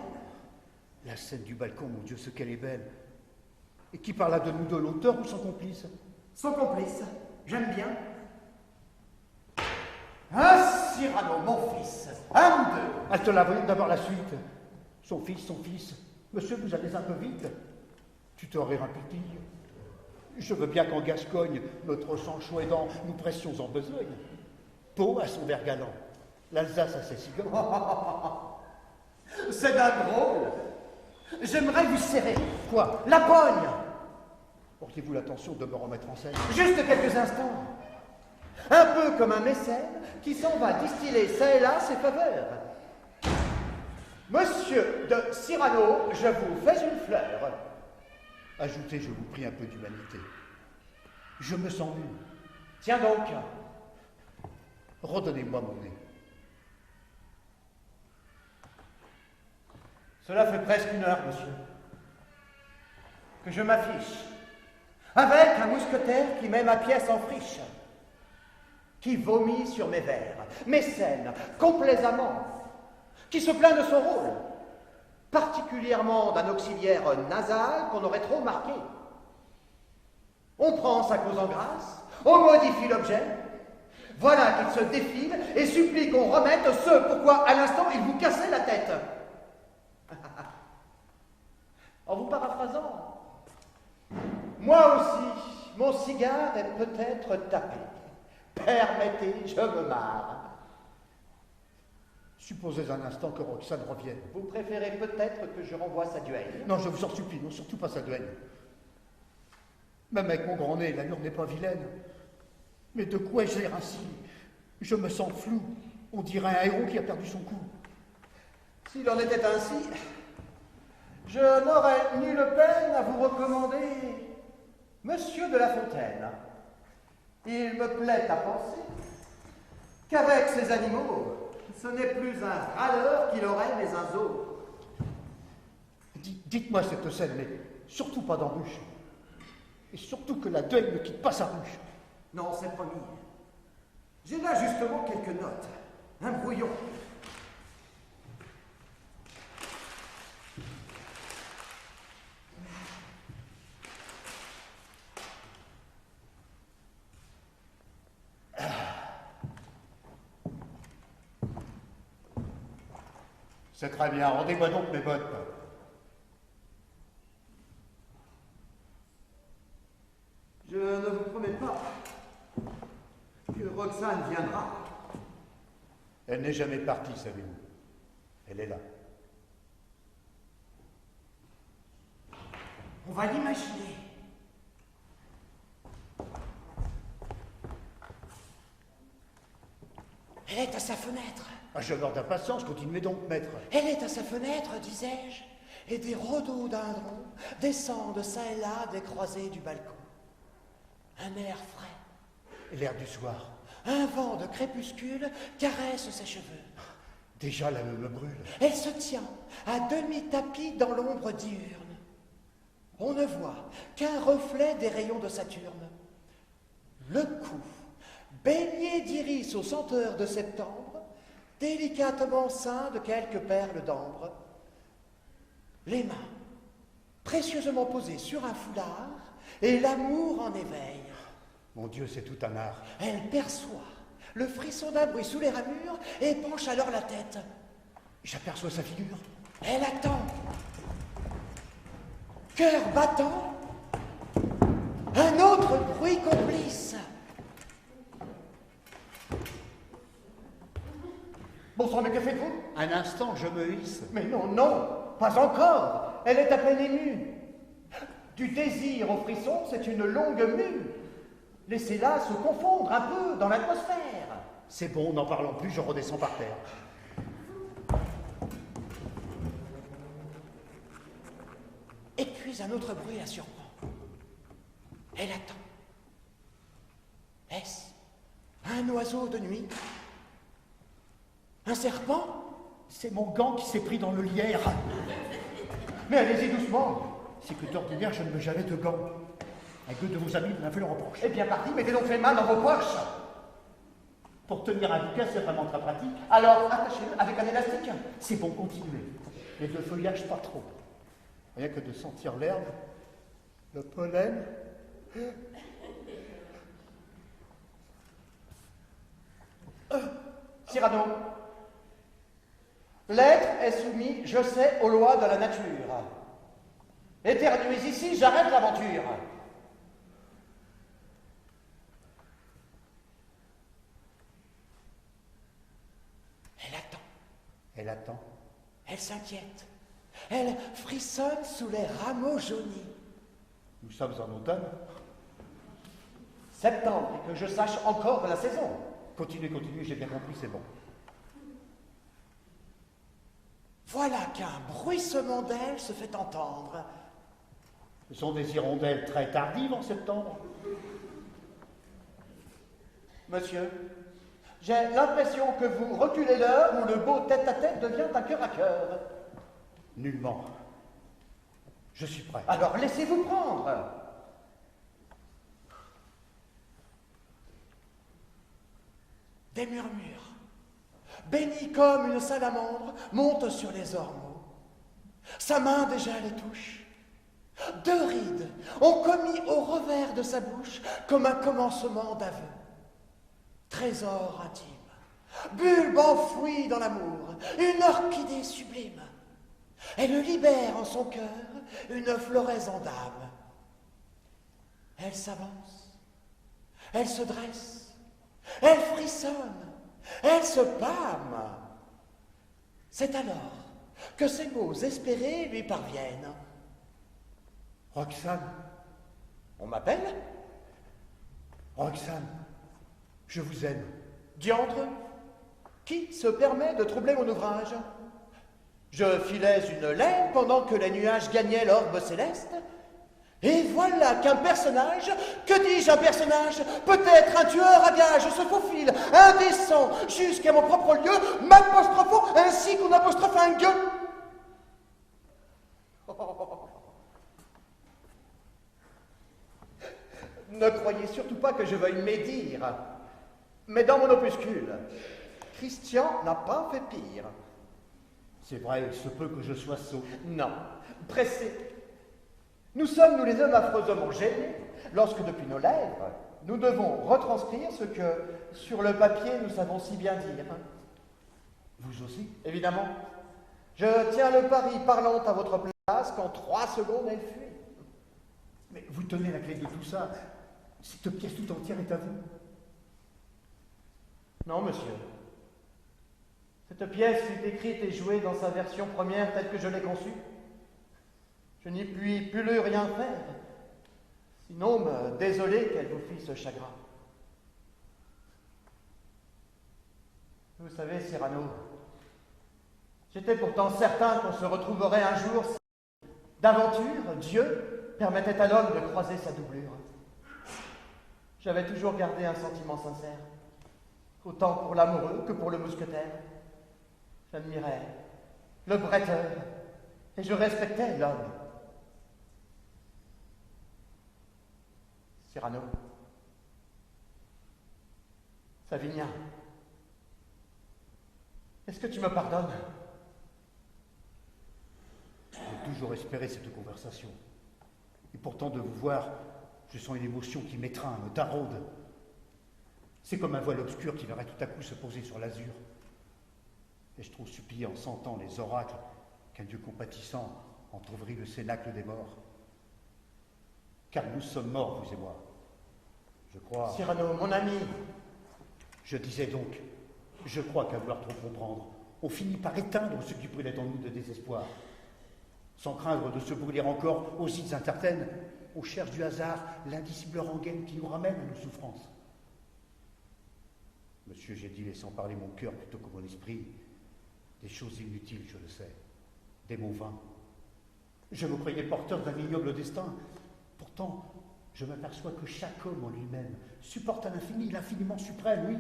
La scène du balcon, mon Dieu, ce qu'elle est belle. Et qui parla de nous deux, l'auteur ou son complice? Son complice, j'aime bien. un Cyrano, mon fils, un deux. Halte la voyons d'abord la suite. Son fils. Monsieur, vous allez un peu vite. Tu te réputille. Je veux bien qu'en Gascogne, notre sang aidant, nous pressions en besogne. Pau a son verre galant. L'Alsace a ses cigognes. C'est d'un drôle. J'aimerais vous serrer. Quoi? La pogne. Portez-vous l'attention de me remettre en scène. Juste quelques instants. Un peu comme un mécène qui s'en va distiller çà et là ses faveurs. Monsieur de Cyrano, je vous fais une fleur. Ajoutez, je vous prie, un peu d'humanité. Je me sens nu. Tiens donc. Redonnez-moi mon nez. Cela fait presque 1 heure, monsieur, que je m'affiche avec un mousquetaire qui met ma pièce en friche, qui vomit sur mes vers, m'écène complaisamment, qui se plaint de son rôle, particulièrement d'un auxiliaire nasal qu'on aurait trop marqué. On prend sa cause en grâce, on modifie l'objet, voilà qu'il se défile et supplie qu'on remette ce pourquoi à l'instant il vous cassait la tête. En vous paraphrasant, moi aussi, mon cigare est peut-être tapé. Permettez, je me marre. Supposez un instant que Roxane revienne. Vous préférez peut-être que je renvoie sa duègne? Non, je vous en supplie, non, surtout pas sa duègne. Même avec mon grand nez, l'allure n'est pas vilaine. Mais de quoi ai-je l'air ainsi? Je me sens flou. On dirait un héros qui a perdu son coup. S'il en était ainsi, je n'aurais nulle peine à vous recommander Monsieur de La Fontaine. Il me plaît à penser qu'avec ces animaux, ce n'est plus un râleur qu'il aurait, mais un zoo. Dites-moi cette scène, mais surtout pas d'embûche. Et surtout que la deuil ne quitte pas sa ruche. Non, c'est promis. J'ai là justement quelques notes. Un brouillon. C'est très bien, rendez-moi donc mes bottes. Je ne vous promets pas que Roxane viendra. Elle n'est jamais partie, savez-vous. Elle est là. On va l'imaginer. Elle est à sa fenêtre. Ah, je meurs d'impatience, continuez donc, maître. Elle est à sa fenêtre, disais-je, et des rhododendrons descendent çà et là des croisées du balcon. Un air frais, Et l'air du soir. un vent de crépuscule caresse ses cheveux. Déjà, la me brûle. Elle se tient à demi-tapis dans l'ombre diurne. On ne voit qu'un reflet des rayons de Saturne. Le cou, baigné d'iris aux senteurs de septembre, délicatement ceint de quelques perles d'ambre. Les mains, précieusement posées sur un foulard, et l'amour en éveil. Mon Dieu, c'est tout un art. Elle perçoit le frisson d'un bruit sous les ramures et penche alors la tête. J'aperçois sa figure. Elle attend. Cœur battant, un autre bruit complice. Bon sang, mais que faites-vous? Un instant, je me hisse. Mais non, non, pas encore. Elle est à peine émue. Du désir au frisson, c'est une longue mue. Laissez-la se confondre un peu dans l'atmosphère. C'est bon, n'en parlons plus, je redescends par terre. Et puis un autre bruit la surprend. Elle attend. Est-ce un oiseau de nuit? Un serpent? C'est mon gant qui s'est pris dans le lierre. Mais allez-y doucement. C'est que d'ordinaire, je ne veux jamais de gants. Un gueux de vos amis m'a fait le reproche. Eh bien parti, mettez donc les mains dans vos poches. Pour tenir un bouquet, c'est vraiment très pratique. Alors attachez-le avec un élastique. C'est bon, continuez. Mais de feuillage, pas trop. Rien que de sentir l'herbe, le pollen. Cyrano, l'être est soumis, je sais, aux lois de la nature. Éternuez ici, j'arrête l'aventure. Elle attend. Elle attend. Elle s'inquiète. Elle frissonne sous les rameaux jaunis. Nous sommes en automne. Septembre, et que je sache encore la saison. Continuez, continuez, j'ai bien compris, c'est bon. Voilà qu'un bruissement d'ailes se fait entendre. Ce sont des hirondelles très tardives en septembre. Monsieur, j'ai l'impression que vous reculez l'heure où le beau tête-à-tête devient un cœur à cœur. Nullement. Je suis prêt. Alors laissez-vous prendre. Des murmures, bénis comme une salamandre, montent sur les ormeaux. Sa main déjà les touche. Deux rides ont commis au revers de sa bouche comme un commencement d'aveu. Trésor intime, bulbe enfoui dans l'amour, une orchidée sublime. Elle libère en son cœur une floraison d'âme. Elle s'avance, elle se dresse, elle frissonne, elle se pâme. C'est alors que ces mots espérés lui parviennent. Roxane, On m'appelle? Roxane, je vous aime. Diantre, qui se permet de troubler mon ouvrage? Je filais une laine pendant que les nuages gagnaient l'orbe céleste, et voilà qu'un personnage, que dis-je un personnage, peut-être un tueur à gages se faufile, indécent, jusqu'à mon propre lieu, m'apostrophant ainsi qu'on apostrophe un gueux. Ne croyez surtout pas que je veuille médire, mais dans mon opuscule, Christian n'a pas fait pire. C'est vrai, il se peut que je sois sot. Non, pressé. Nous sommes, nous les hommes, affreusement gênés, lorsque depuis nos lèvres, nous devons retranscrire ce que, sur le papier, nous savons si bien dire. Vous aussi? Évidemment, je tiens le pari parlant à votre place qu'en 3 secondes, elle fuit. Mais vous tenez la clé de tout ça. Cette pièce tout entière est à vous. Non, monsieur. Cette pièce fut écrite et jouée dans sa version première telle que je l'ai conçue. Je n'y puis plus rien faire, sinon me désoler qu'elle vous fît ce chagrin. Vous savez, Cyrano, j'étais pourtant certain qu'on se retrouverait un jour si, d'aventure, Dieu permettait à l'homme de croiser sa doublure. J'avais toujours gardé un sentiment sincère, autant pour l'amoureux que pour le mousquetaire. J'admirais le bretteur et je respectais l'homme. Cyrano, Savinien, est-ce que tu me pardonnes? J'ai toujours espéré cette conversation. Et pourtant, de vous voir, je sens une émotion qui m'étreint, me taraude. C'est comme un voile obscur qui verrait tout à coup se poser sur l'azur. Et je trouve supplier en sentant les oracles qu'un Dieu compatissant entr'ouvrit le cénacle des morts. Car nous sommes morts, vous et moi. Je crois... Cyrano, mon ami, Je disais donc, je crois qu'à vouloir trop comprendre, on finit par éteindre ce qui brûlait en nous de désespoir. Sans craindre de se brûler encore aux îles incertaines, on cherche du hasard l'indicible rengaine qui nous ramène à nos souffrances. Monsieur, j'ai dit, laissant parler mon cœur plutôt que mon esprit, des choses inutiles, je le sais, des mots vains. Je me croyais porteur d'un ignoble destin. Pourtant, je m'aperçois que chaque homme en lui-même supporte à l'infini, l'infiniment suprême, oui.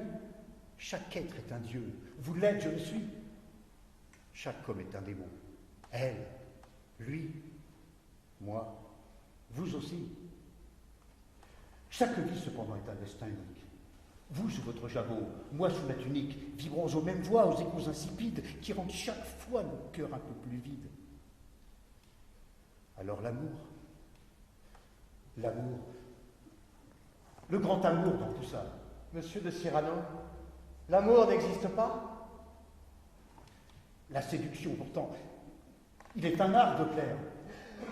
Chaque être est un Dieu. Vous l'êtes, je le suis. Chaque homme est un démon. Elle, lui, moi, vous aussi. Chaque vie, cependant, est un destin unique. Vous sous votre jabot, moi sous ma tunique, vibrons aux mêmes voix, aux échos insipides, qui rendent chaque fois nos cœurs un peu plus vides. Alors l'amour, le grand amour dans tout ça. monsieur de Cyrano, l'amour n'existe pas? La séduction, pourtant, il est un art de plaire.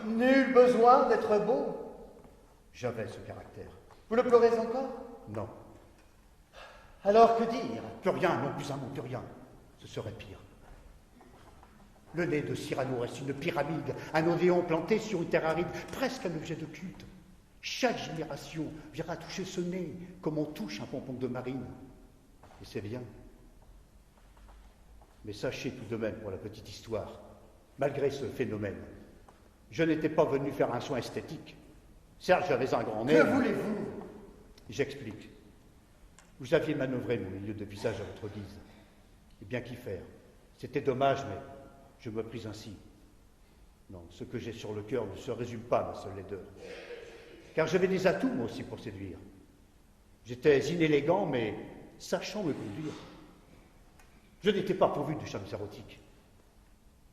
Nul besoin d'être beau. J'avais ce caractère. Vous le pleurez encore? Non, Alors que dire? plus rien, non plus un mot, plus rien. Ce serait pire. Le nez de Cyrano reste une pyramide, un odéon planté sur une terre aride, presque un objet de culte. Chaque génération viendra toucher ce nez comme on touche un pompon de marine. Et c'est bien. Mais sachez tout de même, pour la petite histoire, malgré ce phénomène, je n'étais pas venu faire un soin esthétique. Certes, j'avais un grand nez. Que voulez-vous? J'explique. Vous aviez manœuvré mon milieu de visage à votre guise. Et bien qu'y faire. C'était dommage, mais je me pris ainsi. Non, ce que j'ai sur le cœur ne se résume pas à ma seule laideur. Car j'avais des atouts, moi aussi, pour séduire. J'étais inélégant, mais sachant me conduire. Je n'étais pas pourvu de charmes érotiques,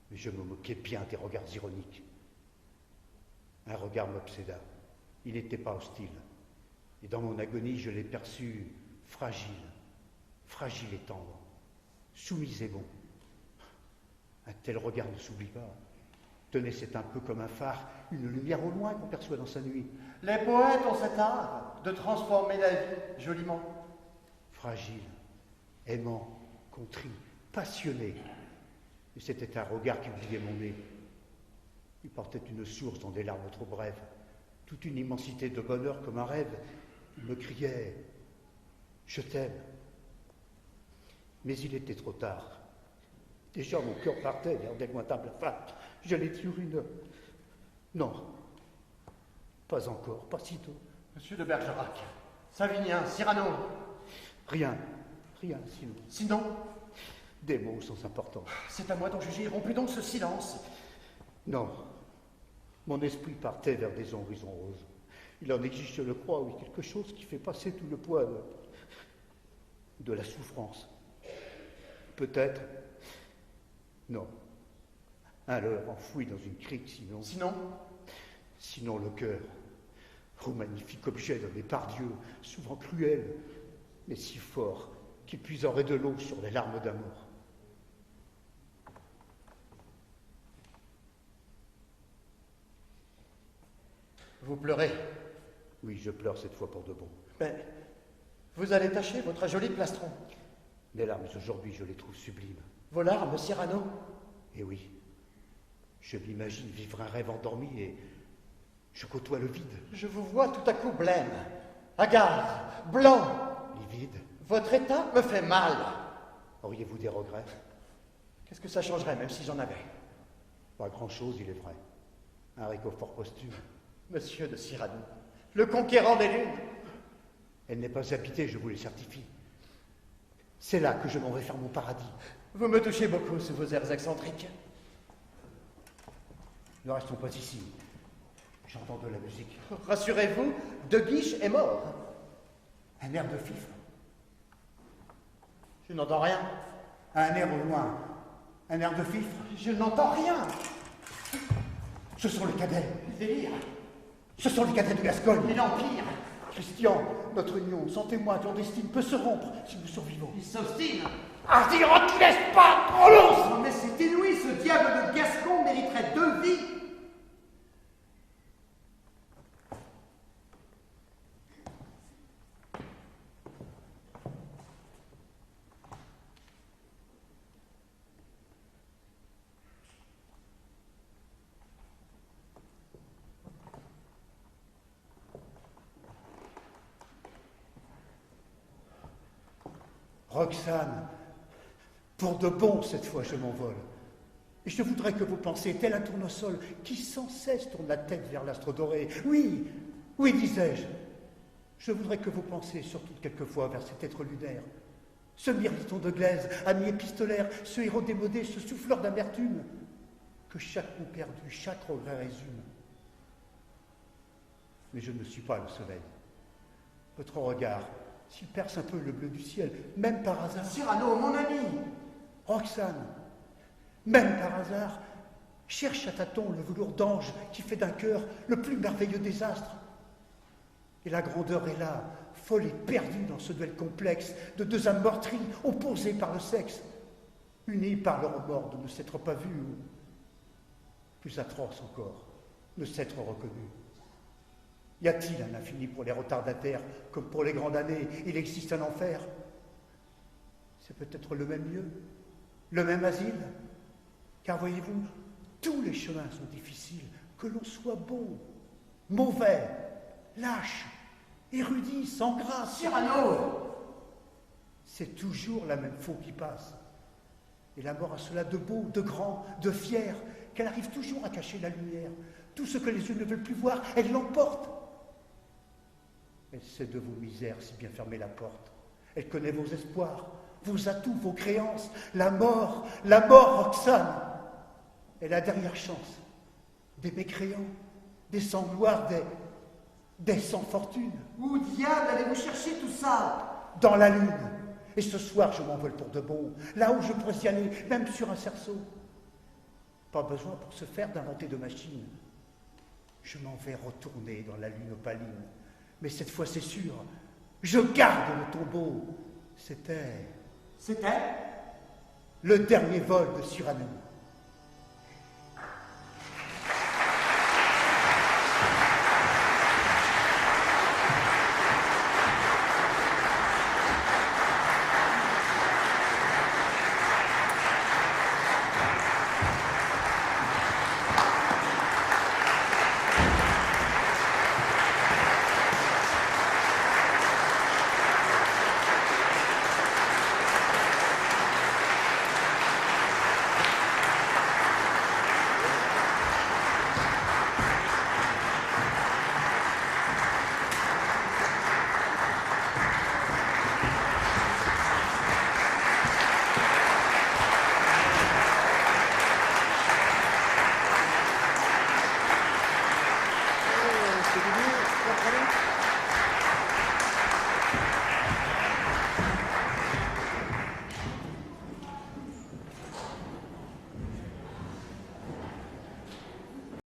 mais je me moquais bien des regards ironiques. Un regard m'obséda. Il n'était pas hostile. Et dans mon agonie, je l'ai perçu fragile, fragile et tendre, soumis et bon. Un tel regard ne s'oublie pas. Tenez, c'est un peu comme un phare, une lumière au loin qu'on perçoit dans sa nuit. Les poètes ont cet art de transformer la vie joliment. Fragile, aimant, contrit, passionné. Et c'était un regard qui oubliait mon nez. Il portait une source dans des larmes trop brèves, toute une immensité de bonheur comme un rêve. Il me criait « Je t'aime ». Mais il était trop tard. Déjà mon cœur partait vers des lointains blafards. Je l'ai dit une... Non, pas encore, pas si tôt. Monsieur de Bergerac, Savinien, Cyrano. Rien, rien sinon. Sinon, Des mots sans importance. c'est à moi d'en juger. Rompez donc ce silence. Non, mon esprit partait vers des horizons roses. Il en existe, je le crois, oui, quelque chose qui fait passer tout le poids de la souffrance. Peut-être. Non. Un leurre enfoui dans une crique, sinon. Sinon le cœur. Oh, magnifique objet donné par Dieu, souvent cruel, mais si fort qu'il puiserait de l'eau sur les larmes d'amour. Vous pleurez. Oui, je pleure cette fois pour de bon. Mais vous allez tacher votre joli plastron. Mes larmes aujourd'hui, je les trouve sublimes. Vos larmes, Cyrano. Et oui, je m'imagine vivre un rêve endormi et je côtoie le vide. Je vous vois tout à coup blême, hagard, blanc. Livide. Votre état me fait mal. Auriez-vous des regrets? Qu'est-ce que ça changerait, même si j'en avais? Pas grand-chose, il est vrai. Un réconfort posthume. Monsieur de Cyrano, le conquérant des lunes. Elle n'est pas habitée, je vous le certifie. C'est là que je m'en vais faire mon paradis. Vous me touchez beaucoup sous vos airs excentriques. Ne restons pas ici. J'entends de la musique. Rassurez-vous, De Guiche est mort. Un air de fifre. Je n'entends rien. Un air au loin. Un air de fifre. Je n'entends rien. Ce sont les cadets. Délire. Ce sont les cadets de Gascogne. Et l'Empire. Christian, notre union, sans témoin, clandestine, peut se rompre si nous survivons. Il s'obstine. Arzira, tu laisses pas, prononce! Oh, mais c'est inouï, ce diable de Gascon mériterait 2 vies. Roxane, pour de bon, cette fois, je m'envole. Et je voudrais que vous pensiez, tel un tournesol qui sans cesse tourne la tête vers l'astre doré. Oui, oui, disais-je. Je voudrais que vous pensiez, surtout quelquefois, vers cet être lunaire. Ce mirliton de glaise, ami épistolaire, ce héros démodé, ce souffleur d'amertume, que chaque mot perdu, chaque regret résume. Mais je ne suis pas le soleil. Votre regard, s'il perce un peu le bleu du ciel, même par hasard. Cyrano, mon ami. Roxane, même par hasard, cherche à tâtons le velours d'ange qui fait d'un cœur le plus merveilleux des astres. Et la grandeur est là, folle et perdue dans ce duel complexe de 2 âmes meurtries, opposées par le sexe, unies par le remords de ne s'être pas vues, ou, plus atroce encore, ne s'être reconnues. Y a-t-il un infini pour les retardataires, comme pour les grands damnés? Il existe un enfer. C'est peut-être le même lieu, le même asile. Car voyez-vous, tous les chemins sont difficiles, que l'on soit bon, mauvais, lâche, érudit, sans grâce. Cyrano. C'est toujours la même faux qui passe. Et la mort a cela de beau, de grand, de fier, qu'elle arrive toujours à cacher la lumière. Tout ce que les yeux ne veulent plus voir, elle l'emporte. Elle sait de vos misères si bien fermer la porte. Elle connaît vos espoirs, vos atouts, vos créances. La mort, Roxane. Et la dernière chance, des mécréants, des sans gloire, des sans fortune. Où diable allez-vous chercher tout ça? Dans la lune. Et ce soir, je m'envole pour de bon, là où je pourrais y aller, même sur un cerceau. Pas besoin pour ce faire d'inventer de machines. Je m'en vais retourner dans la lune opaline. Mais cette fois, c'est sûr, je garde le tombeau. C'était C'était le dernier vol de Cyrano.